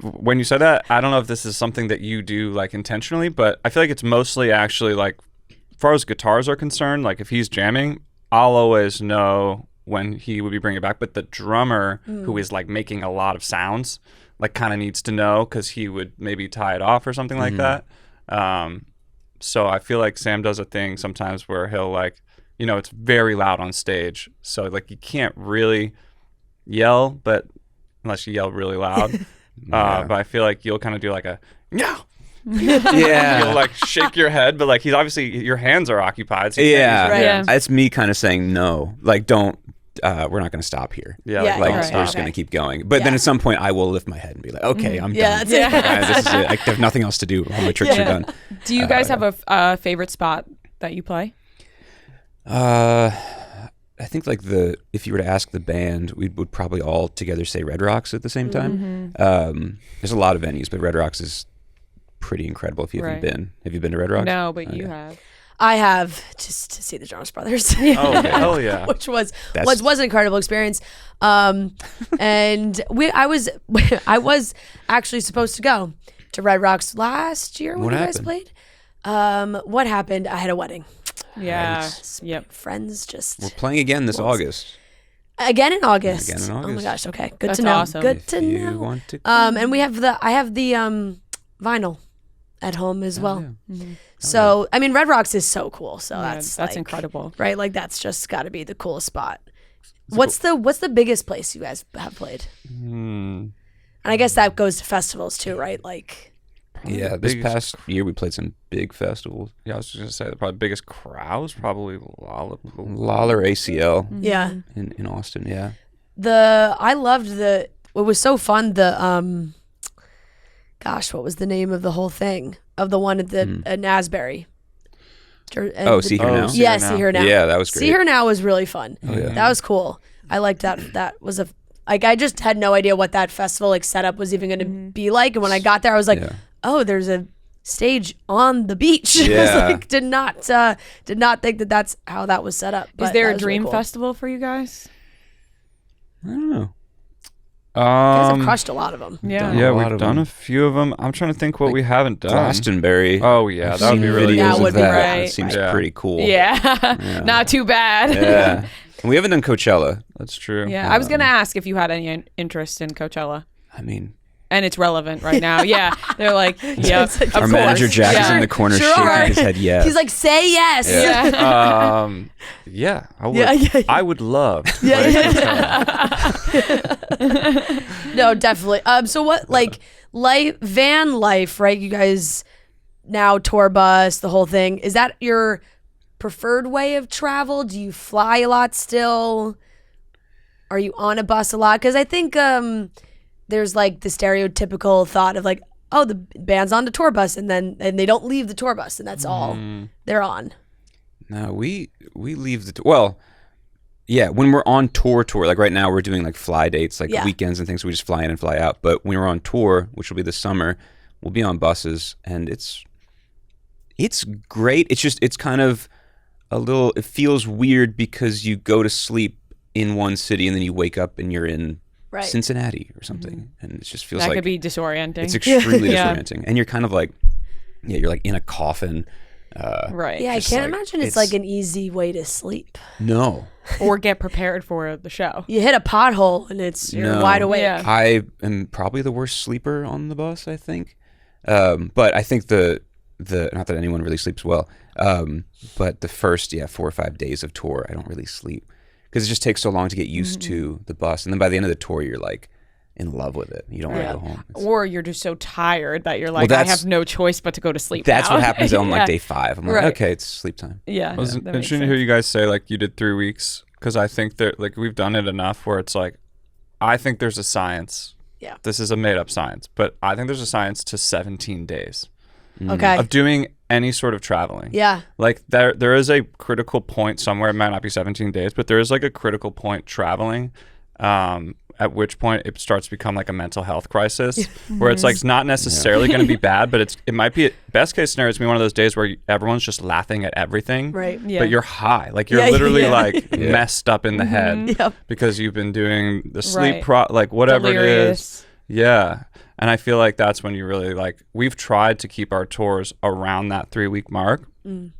when you said that, I don't know if this is something that you do like intentionally, but I feel like it's mostly actually like, as far as guitars are concerned, like if he's jamming, I'll always know when he would be bringing it back. But the drummer who is like making a lot of sounds, like kind of needs to know, because he would maybe tie it off or something like that. So I feel like Sam does a thing sometimes where he'll like, you know, it's very loud on stage. So like you can't really yell, but unless you yell really loud. But I feel like you'll kind of do like a, no. Yeah. You'll like shake your head, but like he's obviously, your hands are occupied. So It's me kind of saying no, like don't, we're not going to stop here. Yeah. We're just going to keep going. But then at some point I will lift my head and be like, okay, I'm done. That's it. This is it. I have nothing else to do. All my tricks are done. Do you guys have a favorite spot that you play? I think like if you were to ask the band, we would probably all together say Red Rocks at the same time. There's a lot of venues, but Red Rocks is pretty incredible if you haven't been. Have you been to Red Rocks? No, but you have. I have, just to see the Jonas Brothers. Oh, hell yeah. Which was an incredible experience. And I was actually supposed to go to Red Rocks last year when you guys played. What happened? I had a wedding. Yeah. Right. Yep. Friends just We're playing again this August. again in August. Again in Oh my August. gosh. Okay. Good That's to know. awesome. Good If to you know. want to And I have the vinyl at home as well. yeah. So I mean, Red Rocks is so cool. So Yeah, that's that's like, incredible. right? Like that's just got to be the coolest spot. What's the biggest place you guys have played? And I guess that goes to festivals too, right? Like, Yeah, this past year we played some big festivals. Yeah, I was just gonna say the probably biggest crowd was probably Lawler ACL yeah. in Austin. Yeah. I loved it was so fun. Gosh, what was the name of the whole thing of the one at the at Asbury? See Her Now. Yeah, See Her Now. Yeah, that was great. See Her Now was really fun. Oh, yeah. That was cool. I liked that. That was I just had no idea what that festival setup was even going to be like. And when I got there, I was like, oh, there's a stage on the beach. Yeah. I was like, did not think that that's how that was set up. Is But there that a was dream really cool. festival for you guys? I don't know. You guys have crushed a lot of them. Yeah. Yeah, A lot we've of done them. a few of them. I'm trying to think what we haven't done. Glastonbury. Oh yeah, I've that would seen be really videos That would of be that. right. It seems Yeah. pretty cool. Yeah. Not too bad. Yeah. And we haven't done Coachella. That's true. Yeah. I was going to ask if you had any interest in Coachella. I mean, And it's relevant right now. Yeah. They're like, yeah. Of our manager course. Jack is Yeah. in the corner Sure are. shaking his head yes. He's like, say yes. Yeah. Yeah, I would. Yeah. I would love. to Yeah, play yeah. Coachella. No, definitely. So what, van life, right? You guys now tour bus, the whole thing. Is that your preferred way of travel? Do you fly a lot still? Are you on a bus a lot? Because I think there's the stereotypical thought of the band's on the tour bus and they don't leave the tour bus and that's all they're on. No, we leave the well, yeah. When we're on tour, like right now, we're doing fly dates, weekends and things. So we just fly in and fly out. But when we're on tour, which will be this summer, we'll be on buses, and it's great. It's kind of it feels weird because you go to sleep in one city and then you wake up and you're in Cincinnati or something, and it just feels That like could be disorienting. it's extremely Yeah. disorienting, and you're kind of you're in a coffin. Right. Yeah, I just can't imagine it's an easy way to sleep. No. Or get prepared for the show. You hit a pothole and you're No. wide awake. Yeah. I am probably the worst sleeper on the bus, I think. But I think the not that anyone really sleeps well, but the first 4 or 5 days of tour, I don't really sleep because it just takes so long to get used to the bus, and then by the end of the tour, you're in love with it. You don't want to go home. Or you're just so tired that you're I that's- have no choice but to go to sleep. That's now. what happens on Yeah. day 5. I'm like, Right. okay, it's sleep time. Yeah. It was that makes interesting to sense. hear you guys say you did 3 weeks, because I think that we've done it enough where it's I think there's a science. Yeah. This is a made up science, but I think there's a science to 17 days Okay. of doing any sort of traveling. Yeah. There is a critical point somewhere. It might not be 17 days, but there is a critical point traveling, at which point it starts to become a mental health crisis, where it's not necessarily going to be bad, but it might be, best case scenario, it's be one of those days where everyone's just laughing at everything, Right. Yeah. but you're high, you're Yeah, literally yeah. messed up in the head Yep. because you've been doing the sleep Right. whatever it Delirious. is. Yeah. And I feel that's when you really we've tried to keep our tours around that 3-week mark, and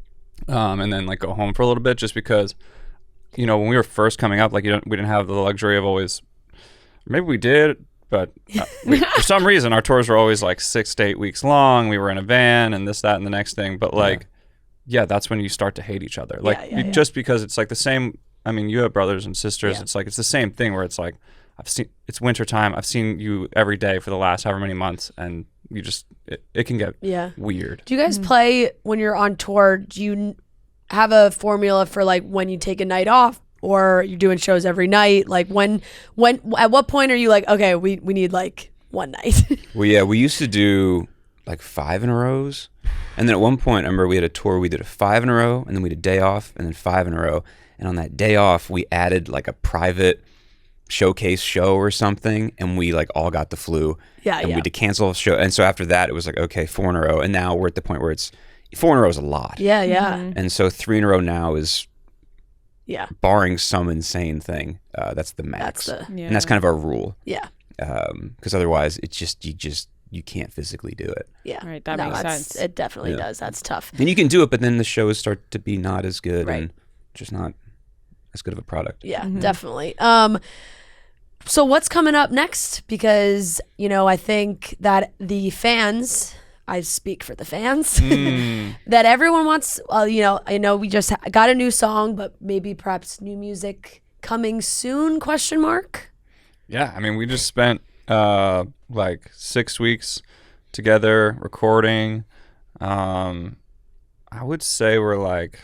then go home for a little bit, just because, when we were first coming up, we didn't have the luxury of always, maybe we did, but for some reason our tours were always 6 to 8 weeks long. We were in a van and this, that, and the next thing. But that's when you start to hate each other. Just because it's the same. I mean, you have brothers and sisters. Yeah. It's the same thing where it's it's wintertime. I've seen you every day for the last however many months, and you just, it can get weird. Do you guys play when you're on tour? Do you have a formula for when you take a night off, or you're doing shows every night? When at what point are you okay, we need one night? Well, yeah, we used to do 5 in a rows, and then at one point, I remember we had a tour. We did a 5 in a row, and then we did a day off, and then 5 in a row. And on that day off, we added a private showcase show or something, and we all got the flu. Yeah, and yeah. we had to cancel a show. And so after that, it was okay, 4 in a row. And now we're at the point where it's 4 in a row is a lot. Yeah, yeah, And so 3 in a row now is, yeah. barring some insane thing, that's the max. That's Yeah. And that's kind of our rule. Yeah. Because otherwise, it's just you can't physically do it. Yeah. Right, that makes sense. It definitely does. That's tough. And you can do it, but then the shows start to be not as good Right. and just not as good of a product. Yeah, definitely. So what's coming up next? Because, I think that the fans, I speak for the fans, that everyone wants, I know we just got a new song, but maybe perhaps new music coming soon, ? Yeah, I mean, we just spent like 6 weeks together recording. I would say we're like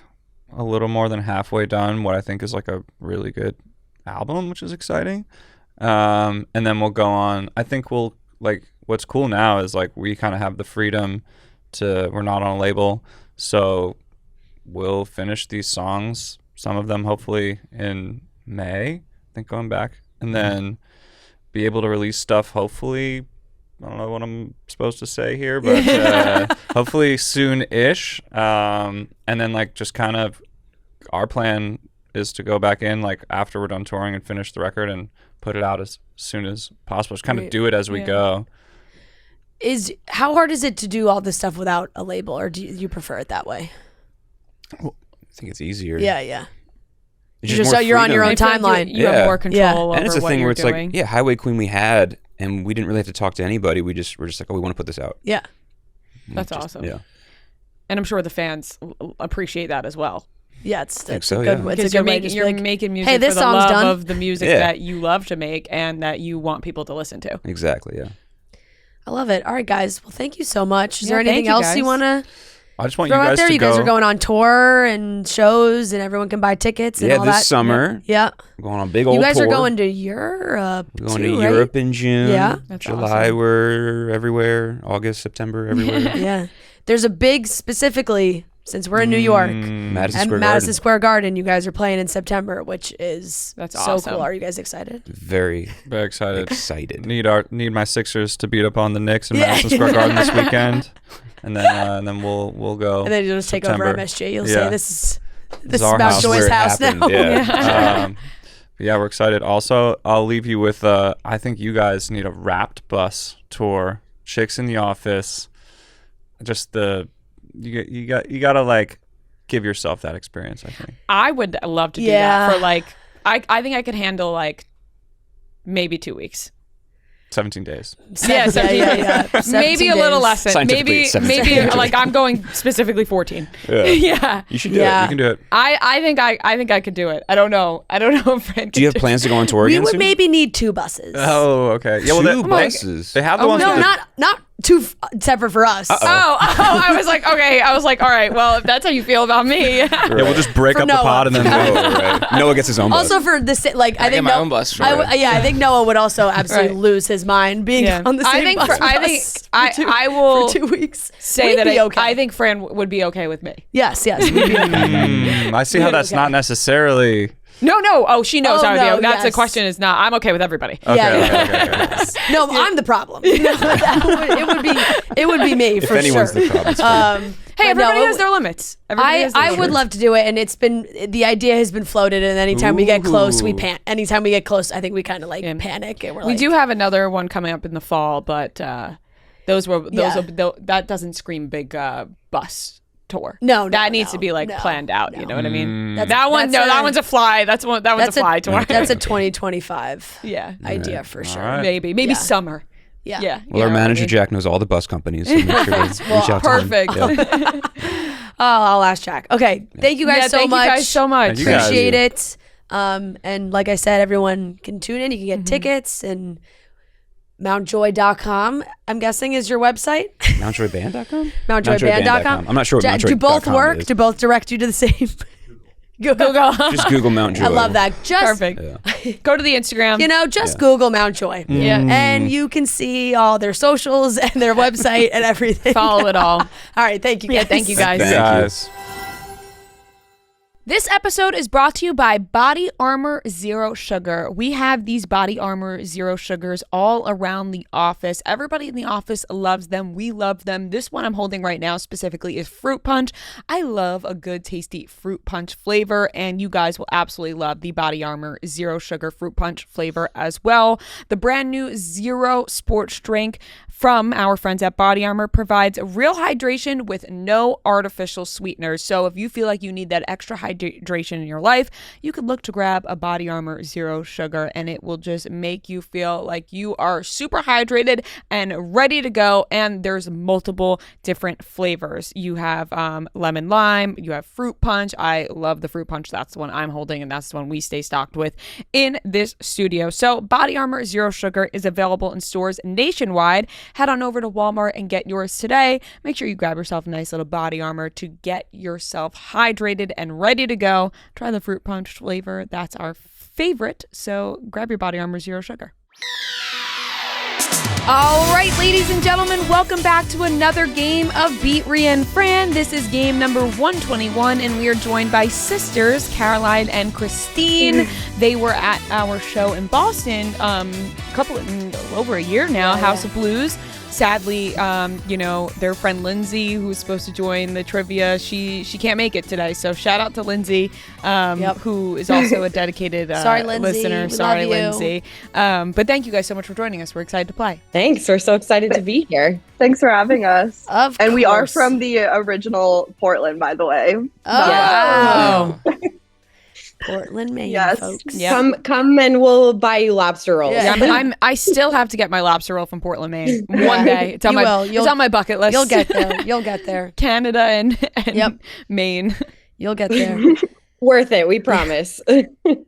a little more than halfway done what I think is like a really good album, which is exciting. And then we'll go on. I think we'll like what's cool now is like we kind of have the freedom we're not on a label, so we'll finish these songs, some of them hopefully in May, I think, going back, and then be able to release stuff hopefully, I don't know what I'm supposed to say here, but hopefully soon-ish. And then like just kind of our plan is to go back in like after we're done touring and finish the record and put it out as soon as possible. Just kind of do it as we go. How hard is it to do all this stuff without a label, or do you prefer it that way? Well, I think it's easier. Yeah. It's Just more so you're on your own freedom. timeline. You have more control over And it's a what thing you're where it's doing. like, Highway Queen we had, and we didn't really have to talk to anybody. We're just like, oh, we want to put this out. Yeah. That's awesome. Yeah. And I'm sure the fans appreciate that as well. Yeah, it's so, a yeah. good way. Because It's a you're good way to just be like, making music hey, this for the song's love done. of the music Yeah. that you love to make and that you want people to listen to. Exactly, yeah. I love it. All right, guys. Well, thank you so much. Is Yeah, there thank anything you, else you guys. want to I just want throw you out guys there? to You go. guys are going on tour and shows, and everyone can buy tickets and Yeah, all this that. summer, Yeah. we're going on a big old You guys tour. are going to Europe. We're going too, to right? Europe in June. Yeah. That's July, awesome. we're everywhere. August, September, everywhere. Yeah. There's a big, specifically, since we're in New York, Madison at Square Madison Garden. Square Garden, you guys are playing in September, which is That's so awesome. cool. Are you guys excited? Very Very excited. excited. Need my Sixers to beat up on the Knicks in Madison Square Garden this weekend, and then we'll go. And then you'll just take over September. MSG. You'll Yeah. say this is our about house. Joy's Where it house now. happened, yeah. Yeah, we're excited. Also, I'll leave you with I think you guys need a Wrapped bus tour. Chicks in the Office. Just you gotta like give yourself that experience, I think. I would love to do Yeah. that for like, I think I could handle like maybe 2 weeks. 17 days. Yeah, 17 yeah. Maybe a little less than Scientifically, maybe it's 17 days. like I'm going specifically 14. Yeah. Yeah. You should do Yeah. You can do it. I think I could do it. I don't know if Fran it. Do you could have plans to go on tour We again would soon? maybe need 2 buses. Oh, okay. Yeah, well, Two they, buses. they have the ones. No, with the- not 2 separate for us. Oh, I was like, okay. I was like, all right, well, if that's how you feel about me. Yeah, we'll just break For up the Noah. pod and then Oh, right. Noah gets his own bus. Also for the like, I I think get my own bus. Sure. I think Noah would also absolutely Right. lose his mind being Yeah. on the same I think bus for- with I us think for two- I will for 2 weeks. say We'd that be okay. I think Fran would be okay with me. Yes, we'd be okay. I see how that's not necessarily. No. Oh, she knows Oh, how to no, do. That's the yes. question. Is not. I'm okay with everybody. Okay, Yeah. okay. No, I'm the problem. It would be me if for anyone's sure. the problem, it's fine. Hey, But everybody no, has their limits. Everybody has their I would limits. love to do it, and the idea has been floated, and anytime we get close, we pan. Anytime we get close, I think we kind of like Yeah. panic, and we're We like, do have another one coming up in the fall, but that doesn't scream big bus tour. No, that needs to be like no, planned out. no. You know what I mean? That's- That one, that's that one's a fly. That one's a fly tour. That's a 2025 yeah, idea for sure. right. maybe Yeah. summer. Yeah. Yeah. Well, you our know what I manager mean? Jack knows all the bus companies, so make sure to reach out to him. Perfect. Yeah. Oh, I'll ask Jack. Okay, thank you guys Yeah, so thank much. you guys so much. Thank you guys. Appreciate it. And like I said, everyone can tune in. You can get tickets, and mountjoy.com, I'm guessing, is your website. MountJoyBand.com? Mountjoyband.com. I'm not sure what Do both MountJoy.com work? is. Do both direct you to the same? Google. Just Google Mountjoy. I love that. Just Perfect. Yeah. Go to the Instagram. just Google Mountjoy. Yeah. And you can see all their socials and their website and everything. Follow it all. All right, thank you guys. Yeah, thank you guys. Thank you. Guys. This episode is brought to you by Body Armor Zero Sugar. We have these Body Armor Zero Sugars all around the office. Everybody in the office loves them. We love them. This one I'm holding right now specifically is Fruit Punch. I love a good, tasty fruit punch flavor, and you guys will absolutely love the Body Armor Zero Sugar Fruit Punch flavor as well. The brand new Zero Sports Drink from our friends at Body Armor provides real hydration with no artificial sweeteners. So if you feel like you need that extra hydration in your life, you could look to grab a Body Armor Zero Sugar, and it will just make you feel like you are super hydrated and ready to go. And there's multiple different flavors. You have lemon lime, you have fruit punch. I love the fruit punch. That's the one I'm holding, and that's the one we stay stocked with in this studio. So Body Armor Zero Sugar is available in stores nationwide. Head on over to Walmart and get yours today. Make sure you grab yourself a nice little Body Armor to get yourself hydrated and ready to go. Try the fruit punch flavor. That's our favorite. So grab your Body Armor Zero Sugar. All right, ladies and gentlemen, welcome back to another game of Beat Ria and Fran. This is game number 121, and we are joined by sisters Caroline and Christine. They were at our show in Boston over a year now, House of Blues. Sadly, their friend Lindsay, who's supposed to join the trivia, she can't make it today. So shout out to Lindsay, who is also a dedicated listener. Sorry, Lindsay. But thank you guys so much for joining us. We're excited to play. Thanks. We're so excited to be here. Thanks for having us. Of and course. We are from the original Portland, by the way. Oh. Portland, Maine, Yes. folks. Yep. Come and we'll buy you lobster rolls. Yeah, I still have to get my lobster roll from Portland, Maine. One day. It's on It's on my bucket list. You'll get there. You'll get there. Canada and Maine. You'll get there. Worth it, we promise.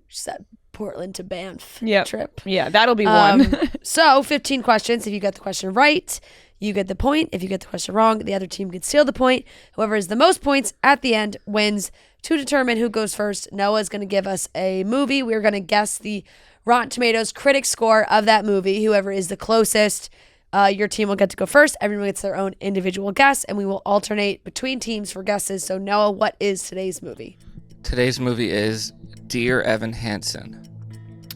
Just that Portland to Banff Yep. trip. Yeah, that'll be one. So 15 questions. If you get the question right, you get the point. If you get the question wrong, the other team can steal the point. Whoever has the most points at the end wins. To determine who goes first, Noah's going to give us a movie. We're going to guess the Rotten Tomatoes critic score of that movie. Whoever is the closest, your team will get to go first. Everyone gets their own individual guess, and we will alternate between teams for guesses. So Noah, what is today's movie? Today's movie is Dear Evan Hansen.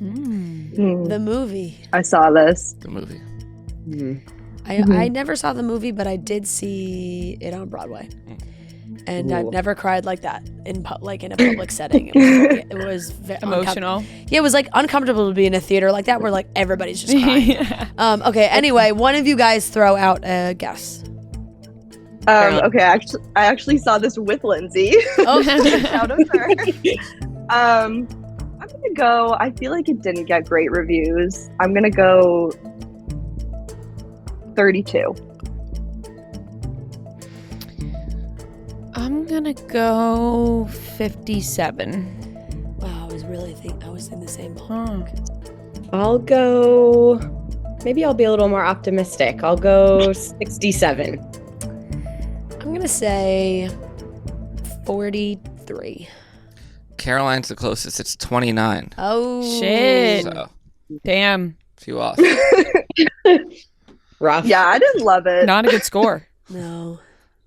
The movie. I saw this. The movie. I never saw the movie, but I did see it on Broadway. And I've never cried like that in a public setting. It was Emotional. Yeah, it was like uncomfortable to be in a theater like that where like everybody's just crying. Okay, anyway, one of you guys throw out a guess. Okay, I actually saw this with Lindsay. Oh, Shout out to her. I'm gonna go. I feel like it didn't get great reviews. I'm gonna go 32. I'm going to go 57. wow, I was in the same ballpark. I'll go, maybe I'll be a little more optimistic. I'll go 67. I'm going to say 43. Caroline's the closest. It's 29. Oh. Shit. So, Damn. few off. Rough. Yeah, I didn't love it. Not a good score. No.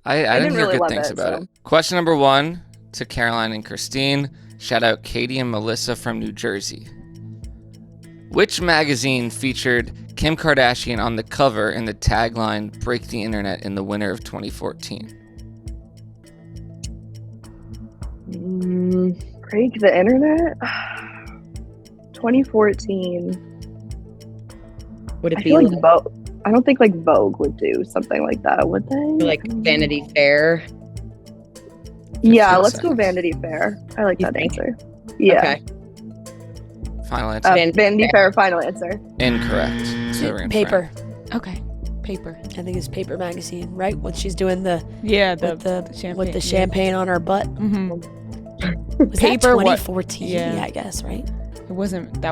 I didn't hear really good love things it, about so. it. Question number 1 to Caroline and Christine. Shout out Katie and Melissa from New Jersey. Which magazine featured Kim Kardashian on the cover and the tagline "Break the Internet" in the winter of 2014? Break the internet? 2014. Would it I be feel like like, Vogue. I don't think like Vogue would do something like that, would they? like Vanity Fair? Yeah, 15 let's go seconds. Vanity Fair. I like You that think? answer. Yeah. Okay. Final answer. Vanity Fair, final answer. Incorrect. So we're in Paper. Okay. Paper. I think it's Paper magazine, right? When she's doing the Yeah, with the champagne. with the champagne on her butt. Mm-hmm. Was Paper, that what- 2014? Yeah. I guess, right? That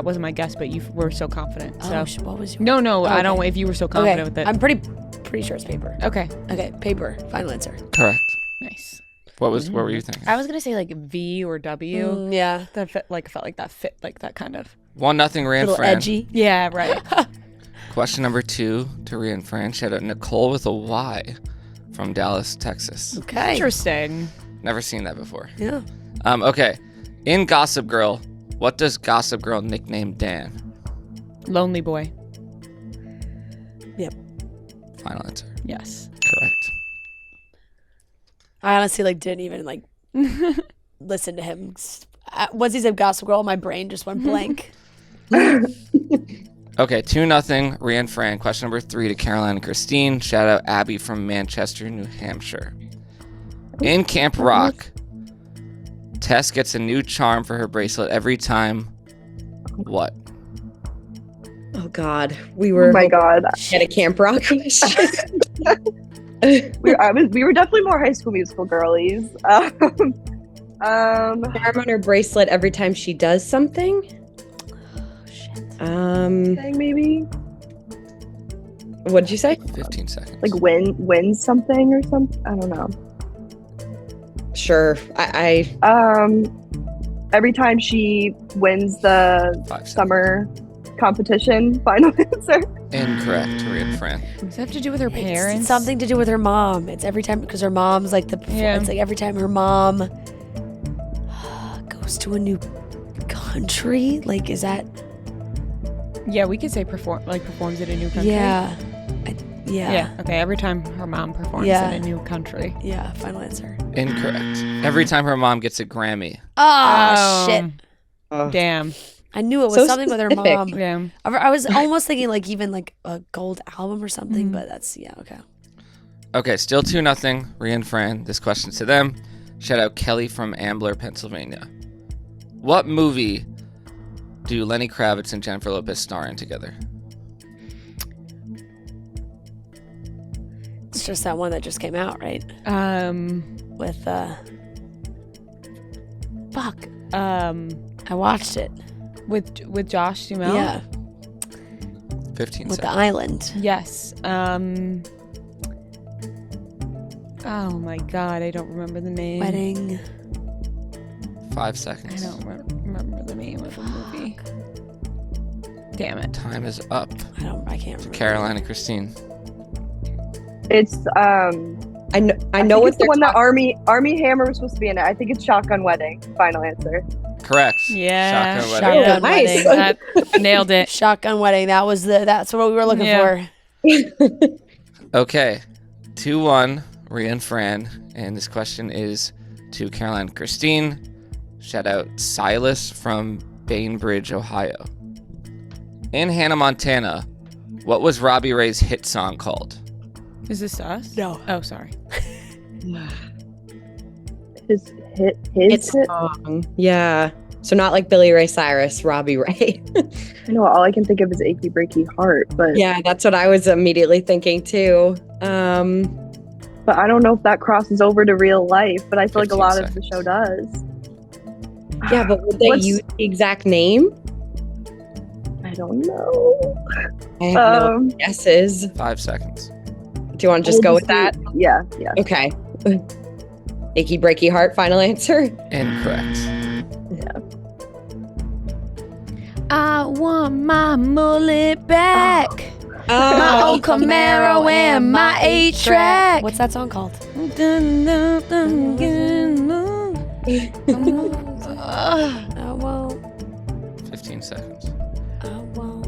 wasn't my guess, but you were so confident. So What was your? no, I don't. Okay. If you were so confident Okay, with it. I'm pretty sure it's Paper. Okay. Okay, Paper. Final answer. Correct. Nice. What were you thinking? I was gonna say like V or W. Yeah. That felt like that fit like that kind of. 1-0 Ria A little Fran. edgy. Yeah. Right. Question number 2 to Ria and Fran. Shout out Nicole with a Y from Dallas, Texas. Okay. Interesting. Never seen that before. Yeah. Okay. In Gossip Girl, what does Gossip Girl nickname Dan? Lonely boy. Final answer. Yes. Correct. I honestly didn't even listen to him. Once he said Gossip Girl, my brain just went blank. Okay, 2-0, Ria and Fran. Question number 3 to Caroline and Christine. Shout out Abby from Manchester, New Hampshire. In Camp Rock, Tess gets a new charm for her bracelet every time. What? Oh God, we were. Oh my God. At a Camp Rock. We were definitely more High School Musical girlies. Charm on her bracelet every time she does something. Thing maybe. What did you say? 15 seconds. Like win something or something. I don't know. Sure. I Every time she wins the 5 seconds. summer competition. Final answer. Incorrect, Ria and Fran. Does that have to do with her parents? It's something to do with her mom. It's every time because her mom's Yeah. It's every time her mom goes to a new country. Is that? Yeah, we could say performs at a new country. Yeah. Yeah. Okay. Every time her mom performs Yeah. in a new country. Yeah. Final answer. Incorrect. Every time her mom gets a Grammy. Oh shit! Damn. I knew it was So something with her specific. mom. Yeah. I was almost thinking even a gold album or something, but that's okay. Okay, still 2-0, Ria and Fran. This question's to them. Shout out Kelly from Ambler, Pennsylvania. What movie do Lenny Kravitz and Jennifer Lopez star in together? It's just that one that just came out, right? With fuck. I watched it. With Josh Duhamel. Yeah, 15 with the seconds. island. Yes. Oh my God, I don't remember the name. Wedding. 5 I seconds. don't remember the name of the movie. Damn it. Time is up. I can't remember. Caroline and Christine. It's I know think what it's the they're one that talking. Army Hammer was supposed to be in it. I think it's Shotgun Wedding. Final answer. Correct. Yeah. Shotgun Wedding. Shotgun nice. Wedding. That nailed it. Shotgun Wedding. That's what we were looking Yeah. for. Okay, 2-1, Ria and Fran. And this question is to Caroline and Christine. Shout out Silas from Bainbridge, Ohio. In Hannah Montana, what was Robbie Ray's hit song called? Is this us? No. Oh, sorry. His It's hit. Yeah. So not like Billy Ray Cyrus, Robbie Ray. I know all I can think of is Achy Breaky Heart, but Yeah, that's what I was immediately thinking too. but I don't know if that crosses over to real life. But I feel like a 15 lot of the seconds. show does. Yeah, but would they What's- use the exact name? I don't know. I have no Um, guesses. 5 seconds. Do you want to just go with that? Yeah. Okay. Achy breaky heart, final answer. Incorrect. I want my mullet back. Oh, My old Camaro and my 8-track. What's that song called? I won't. 15 seconds. I won't.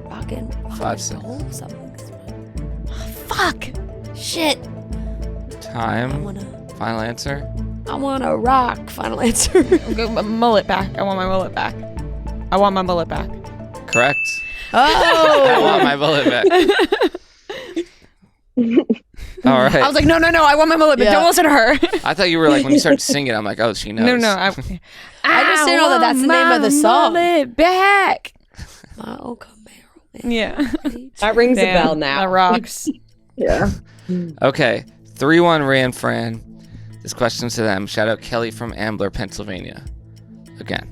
Rockin'. 5 seconds. Something. Fuck. Shit. I Time. wanna. Final answer. I wanna rock. Final answer. My mullet back. I want my mullet back. I want my mullet back. Correct. I Oh. want my bullet back. All right. I was like, no, I want my mullet back. Yeah. Don't listen to her. I thought you were like, when you started singing, I'm like, oh, she knows. No. I just didn't know that that's the name of the song. Mullet back. My old Camaro. Yeah. that rings a Damn, bell now. That rocks. Yeah. Okay. 3-1, Ray and Fran. This question's to them. Shout out Kelly from Ambler, Pennsylvania. Again.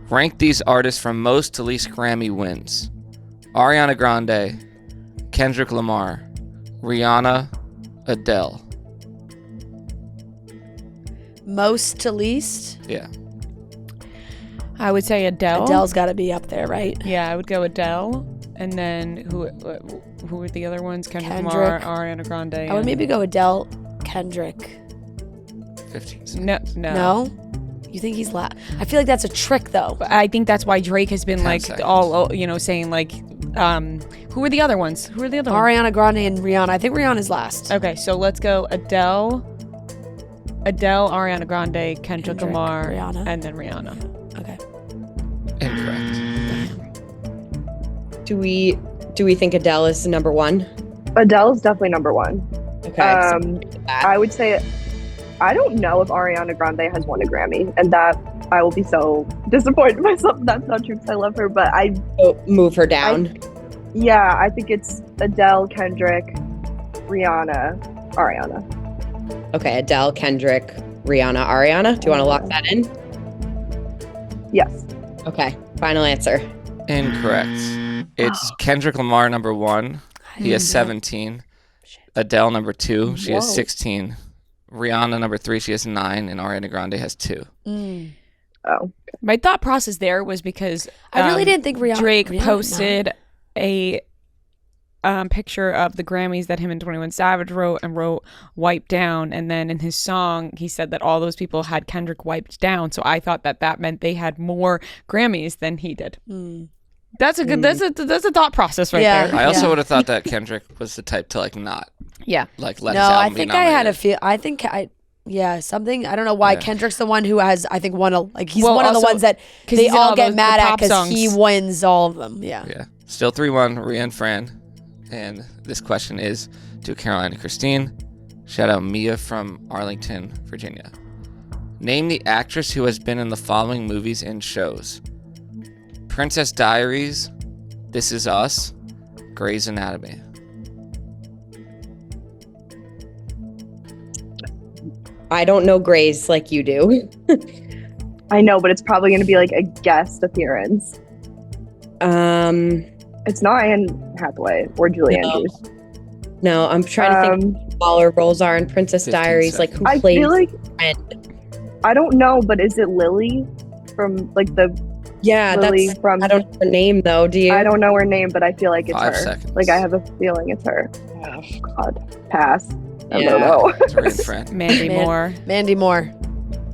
Rank these artists from most to least Grammy wins. Ariana Grande, Kendrick Lamar, Rihanna, Adele. Most to least. Yeah. I would say Adele. Adele's got to be up there, right? Yeah, I would go Adele. And then who were the other ones? Kendrick Lamar, Ariana Grande. I would maybe go Adele, Kendrick. 15 seconds. No. You think he's I feel like that's a trick, though. But I think that's why Drake has been 10 like seconds. all, saying like, who are the other ones? Who are the other ones? Ariana Grande and Rihanna. I think Rihanna's last. Okay, so let's go Adele, Ariana Grande, Kendrick Lamar, Rihanna. and then Rihanna. Okay. Incorrect. Do we think Adele is number one? Adele's definitely number one. Okay. I would say, I don't know if Ariana Grande has won a Grammy, and that I will be so disappointed in myself if that's not true because I love her. But move her down. I think it's Adele, Kendrick, Rihanna, Ariana. Okay, Adele, Kendrick, Rihanna, Ariana. Do you want to lock that in? Yes. Okay, final answer. Incorrect. It's Kendrick Lamar number 1. He has 17. Adele number 2. She has 16. Rihanna number 3. She has 9, and Ariana Grande has 2. Oh. My thought process there was because I really didn't think Drake Rihanna posted a picture of the Grammys that him and 21 Savage wrote "Wipe Down," and then in his song he said that all those people had Kendrick wiped down. So I thought that meant they had more Grammys than he did. That's a good. That's a thought process right there. I also would have thought that Kendrick was the type to not let his No, album I be think I had a nominated. feel. I think something. I don't know why Kendrick's the one who has. I think he's one of the also, ones that 'cause they he's in all all get those- mad the at pop because he songs. wins all of them. Yeah. Yeah. Still 3-1, Ria and Fran. And this question is to Caroline and Christine. Shout out Mia from Arlington, Virginia. Name the actress who has been in the following movies and shows: Princess Diaries, This Is Us, Grey's Anatomy. I don't know Grey's like you do. I know, but it's probably going to be like a guest appearance. It's not Anne Hathaway or Julie Andrews. No, I'm trying to think what smaller roles are in Princess 15 Diaries. Like who I plays feel like friend? I don't know, but is it Lily from like the Yeah, Lily that's. from? I don't know her name though. Do you? I don't know her name, but I feel like it's 5 her. seconds. Like I have a feeling it's her. Oh. God, pass. I Yeah. don't know. It's Ria and Fran. Mandy Moore. Mandy Moore.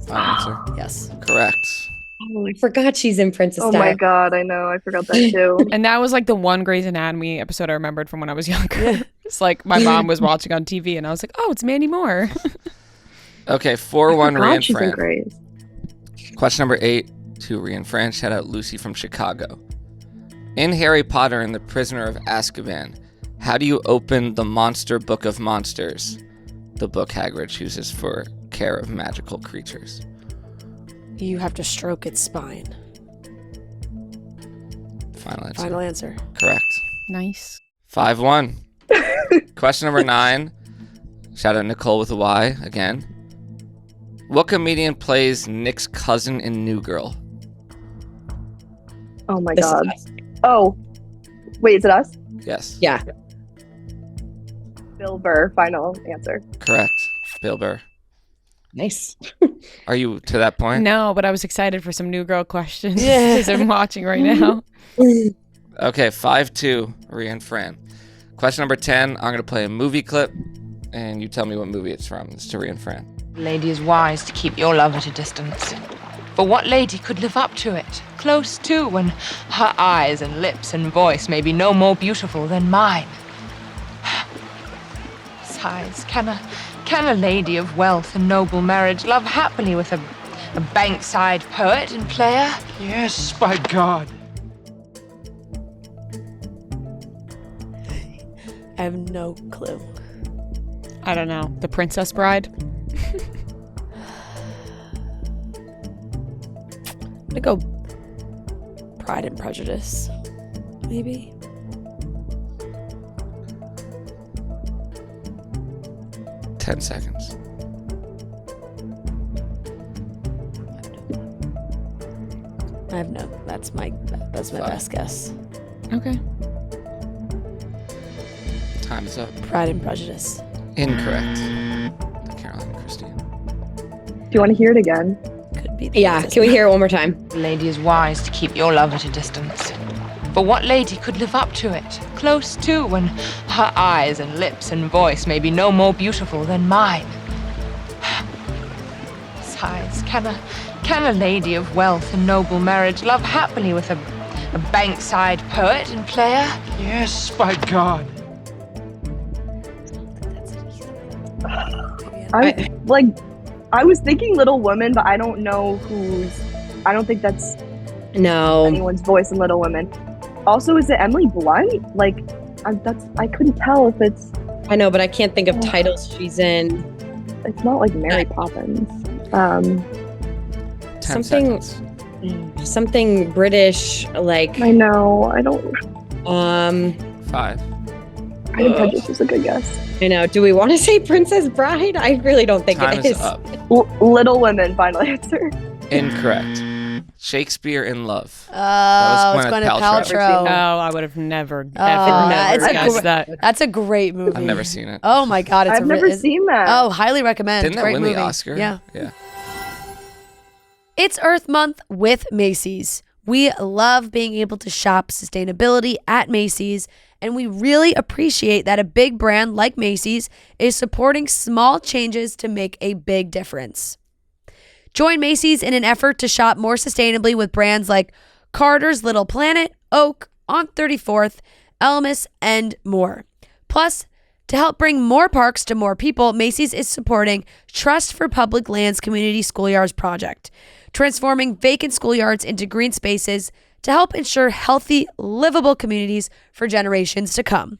Final answer. Yes. Correct. Oh, I forgot she's in Princess Oh Diaries. my God, I know. I forgot that too. And that was like the one Grey's Anatomy episode I remembered from when I was younger. It's like my mom was watching on TV and I was like, oh, it's Mandy Moore. Okay, 4-1, Ria God, and she's in Fran. Grace. Question number 8 to Ria and Fran. Shout out Lucy from Chicago. In Harry Potter and the Prisoner of Azkaban, how do you open the Monster Book of Monsters, the book Hagrid chooses for care of magical creatures? You have to stroke its spine. Final answer. Final answer. Correct. Nice. 5-1. Question number 9. Shout out Nicole with a Y again. What comedian plays Nick's cousin in New Girl? Oh my This is God. Us. Oh, wait, is it us? Yes. Yeah. Bill Burr. Final answer. Correct. Bill Burr. Nice. Are you to that point? No, but I was excited for some New Girl questions Yeah. because I'm watching right now. Okay, 5-2, Ria and Fran. Question number 10, I'm going to play a movie clip, and you tell me what movie it's from. It's to Ria and Fran. Lady is wise to keep your love at a distance. For what lady could live up to it? Close to, when her eyes and lips and voice may be no more beautiful than mine. Besides, can a lady of wealth and noble marriage love happily with a bankside poet and player? Yes, by God. I have no clue. I don't know. The Princess Bride? I'm gonna go Pride and Prejudice. Maybe. Ten seconds. I have no. That's my 5. best guess. Okay. Time is up. Pride and Prejudice. Incorrect. To Caroline and Christine. Do you want to hear it again? could be the Yeah, princess. can we hear it one more time? A lady is wise to keep your love at a distance. For what lady could live up to it? Close to, when her eyes and lips and voice may be no more beautiful than mine. Besides, can a lady of wealth and noble marriage love happily with a bankside poet and player? Yes, by God. I was thinking Little Women, but I don't know I don't think that's No. anyone's voice in Little Women. Also, is it Emily Blunt? Like, I couldn't tell if it's. I know, but I can't think of titles she's in. It's not like Mary Poppins. 10 Something- seconds. Something British, like I know. I don't. 5. Pride and Prejudice is a good guess. I know. Do we want to say Princess Bride? I really don't think Time it is is. up. Little Women, final answer. Incorrect. Shakespeare in Love. Oh, it's Gwyneth Gwyneth Paltrow. Paltrow. Oh, I would have never that's a guessed gr- that. That's a great movie. I've never seen it. Oh my god, it's I've never seen that. Oh, highly recommend. Didn't that Great win movie. the Oscar? Yeah. Yeah. It's Earth Month with Macy's. We love being able to shop sustainability at Macy's, and we really appreciate that a big brand like Macy's is supporting small changes to make a big difference. Join Macy's in an effort to shop more sustainably with brands like Carter's Little Planet, Oak, On 34th, Elmis, and more. Plus, to help bring more parks to more people, Macy's is supporting Trust for Public Lands Community Schoolyards project, transforming vacant schoolyards into green spaces to help ensure healthy, livable communities for generations to come.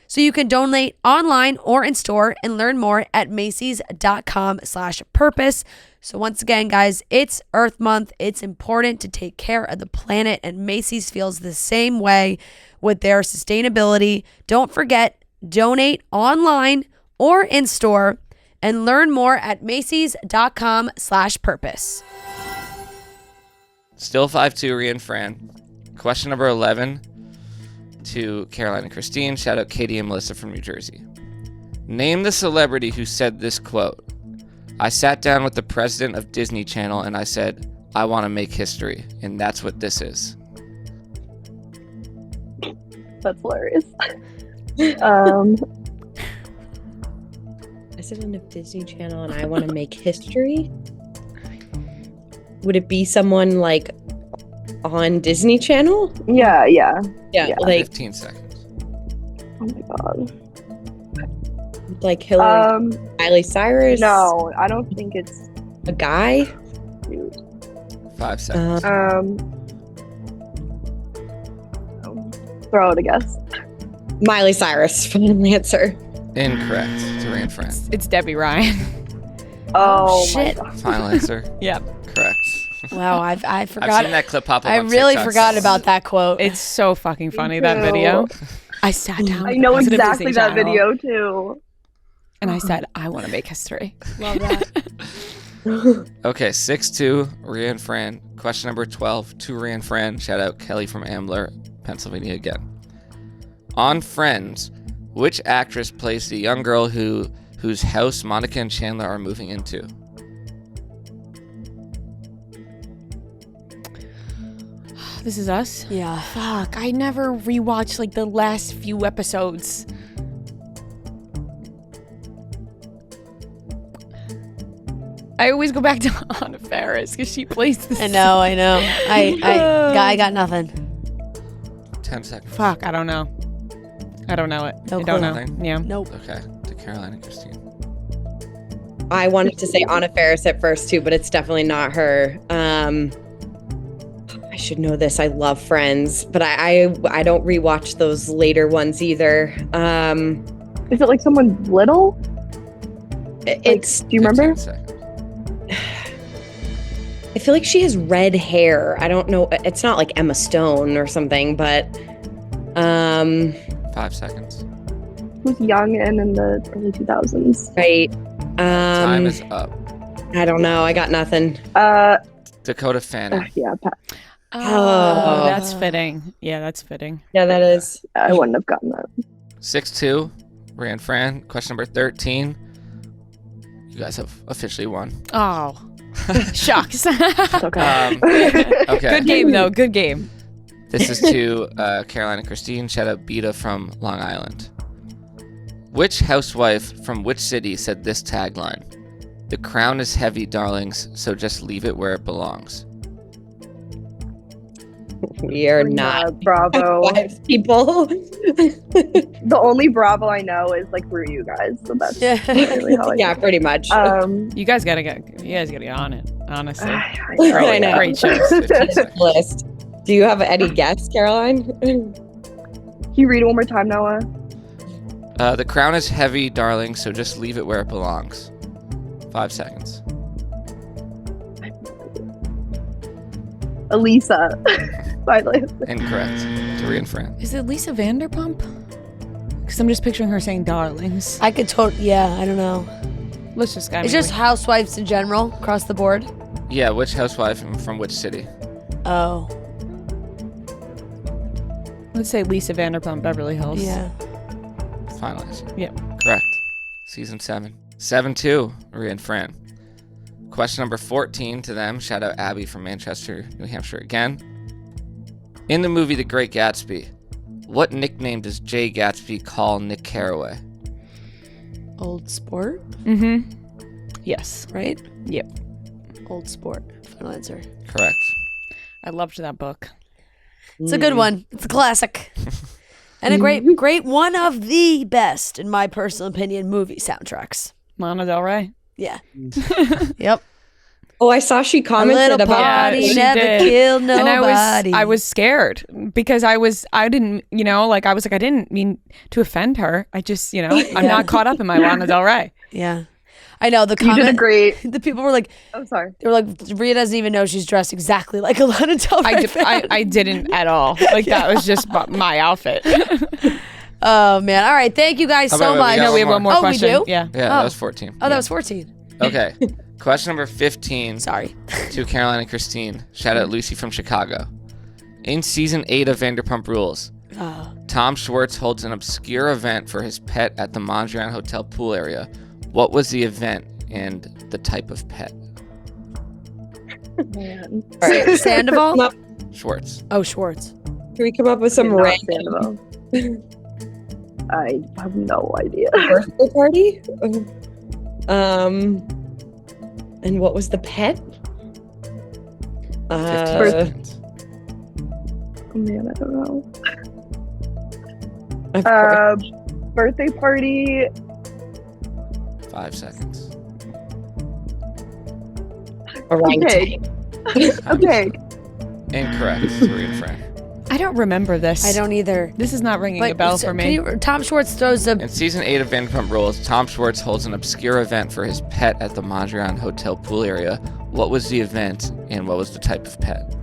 So you can donate online or in store and learn more at macys.com/purpose. So once again, guys, it's Earth Month. It's important to take care of the planet, and Macy's feels the same way with their sustainability. Don't forget, donate online or in store and learn more at macys.com/purpose. Still 5-2, Ria and Fran. Question number 11 to Caroline and Christine. Shout out Katie and Melissa from New Jersey. Name the celebrity who said this quote. I sat down with the president of Disney Channel and I said, I want to make history. And that's what this is. That's hilarious. President of Disney Channel, and I want to make history. Would it be someone like on Disney Channel? Yeah. Yeah. Like 15 seconds. Oh my god. like Hillary, Miley Cyrus. No, I don't think it's a guy. 5 seconds. Throw out a guess. Miley Cyrus. Final answer. Incorrect. To Ria and Fran. It's Debbie Ryan. Oh shit. my god. Final answer. Yep. Correct. Wow, I forgot. I've seen that clip pop up I on really TikTok. forgot about that quote. It's so fucking funny, that too. video. I sat down. I with know the president of exactly Disney that Channel, video too. And I said, I want to make history. Love that. Okay, 6-2, Ria and Fran. Question number 12 to Ria and Fran. Shout out Kelly from Ambler, Pennsylvania again. On Friends, which actress plays the young girl whose house Monica and Chandler are moving into? This is us? Yeah. Fuck, I never rewatched like the last few episodes. I always go back to Anna Faris because she plays this. I know. I got nothing. 10 seconds. Fuck, I don't know. I don't know it. No I don't clue. know. Nothing? Yeah. Nope. Okay, to Caroline and Christine. I wanted to say Anna Faris at first too, but it's definitely not her. I should know this. I love Friends, but I don't rewatch those later ones either. Is it like someone little? It's. Do you remember? 15 seconds. I feel like she has red hair. I don't know. It's not like Emma Stone or something, but 5 seconds. Who's young and in the early 2000s? right. Time is up. I don't know. I got nothing. Dakota Fanning. Yeah, Oh. That's fitting. Yeah, that's fitting. Yeah, that is. I wouldn't have gotten that. 6-2, Ria and Fran. Question number 13. You guys have officially won. Oh. Shucks. Okay. Okay. Good game, though. Good game. This is to Caroline and Christine. Shout out Beta from Long Island. Which housewife from which city said this tagline? The crown is heavy, darlings, so just leave it where it belongs. We are not Bravo. wives people. The only Bravo I know is like through you guys, so that's really how I Yeah, pretty much. You guys gotta get on it, honestly. I know. I know. Great shows. 15 seconds. List. Do you have any guess, Caroline? Can you read it one more time, Noah? The crown is heavy, darling, so just leave it where it belongs. 5 seconds. Elisa. Finally. Incorrect. To Ria Fran. Is it Lisa Vanderpump? Because I'm just picturing her saying darlings. I could I don't know. Let's just go. It's just housewives in general, across the board. Yeah, which housewife and from which city? Oh, Let's say Lisa Vanderpump, Beverly Hills. yeah. Final answer. Yep. Correct. Season 7. 7-2, Ria and Fran. Question number 14 to them. Shout out Abby from Manchester, New Hampshire again. In the movie The Great Gatsby, what nickname does Jay Gatsby call Nick Carraway? Old sport, Mm-hmm. Yes. right? Yep. Old sport. Final answer. Correct. I loved that book. It's a good one. It's a classic. And a great one of the best, in my personal opinion, movie soundtracks. Lana Del Rey. Yeah. Yep. Oh, I saw she A commented little about party she never did. killed And nobody. I was scared because I didn't, I didn't mean to offend her. I just, I'm not caught up in my Lana Del Rey. Yeah. I know the You did a comment. great. The people were like, I'm sorry. they were like, Ria doesn't even know she's dressed exactly like a Lana Del Rey fan. I didn't at all. Like that was just my outfit. Oh man! All right, thank you guys Oh, so wait, much. we got No, we have one more Oh, we question. do? Yeah. Yeah, that was 14. Oh, that was 14. Okay. Question number 15 Sorry. to Caroline and Christine. Shout out Lucy from Chicago. In season 8 of Vanderpump Rules, Tom Schwartz holds an obscure event for his pet at the Mondrian Hotel pool area. What was the event and the type of pet? Man. All right. Sandoval? Schwartz. Oh, Schwartz. Can we come up with some Not random Sandoval. I have no idea. birthday party? And what was the pet? 15 seconds. Oh, man, I don't know. Of course. Birthday party. 5 seconds. Orangutan. Okay. Incorrect. Ria and Fran. I don't remember this. I don't either. This is not ringing a bell for me. Tom Schwartz throws a. In season 8 of Vanderpump Rules, Tom Schwartz holds an obscure event for his pet at the Mondrian Hotel pool area. What was the event and what was the type of pet?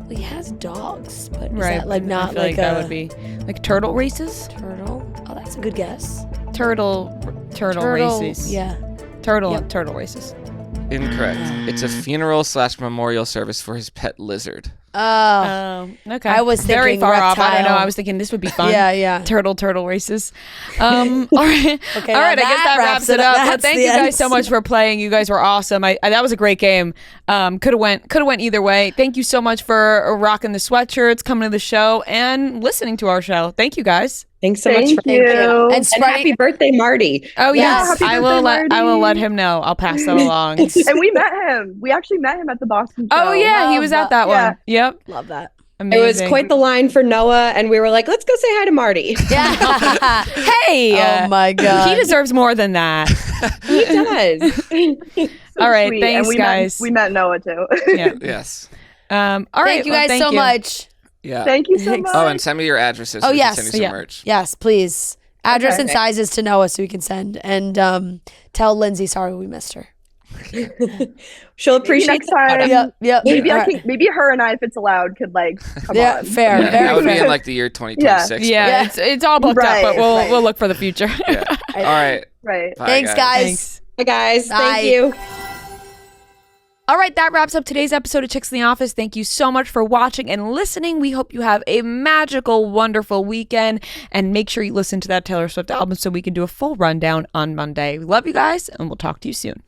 He has dogs, but is Right. that like I not feel like that a would be like turtle races? turtle? Oh, that's a good guess. Turtle races. Yeah. Turtle Yep. and turtle races. Incorrect. It's a funeral/memorial service for his pet lizard. Oh. Okay. I was very thinking far off. I don't know. reptile. I was thinking this would be fun. Yeah. Turtle races. All right. Okay, All now right. I guess that wraps it up. But That's thank the you guys end. so much for playing. You guys were awesome. That was a great game. Could have went either way. Thank you so much for rocking the sweatshirts, coming to the show, and listening to our show. Thank you guys. Thanks so much for Thank you. And And spreading. happy birthday, Marty. Oh Yes. yes, Happy I will birthday, I will let Marty. him know. I'll pass that along. And we met him. We actually met him at the Boston show. Oh yeah, he was at that Yeah. one. Yep. Love that. Amazing. It was quite the line for Noah, and we were like, let's go say hi to Marty. Yeah. Hey. Oh my God. He deserves more than that. He does. So All right, sweet. thanks, and we guys. we met Noah too. Yeah. Yes. All right. Thank you well, guys so much. Yeah. Thank you so Thanks. much. Oh, and send me your addresses. Oh, so we can yes. Send you some Yeah. merch. Yes, please. Address Okay. and sizes to Noah so we can send. And tell Lindsay sorry we missed her. She'll Maybe appreciate next time. Yep. Maybe All I right. can. Maybe her and I, if it's allowed, could like come Yeah, on. fair. Yeah, Very that would be fair. in like the year 2026. Yeah, Yeah. it's all booked Right, up, but right. we'll look for the future. Yeah. All right. Right. Bye, Thanks, guys. Thanks. Hi, guys. Bye. Thank you. All right, that wraps up today's episode of Chicks in the Office. Thank you so much for watching and listening. We hope you have a magical, wonderful weekend. And make sure you listen to that Taylor Swift album so we can do a full rundown on Monday. We love you guys, and we'll talk to you soon.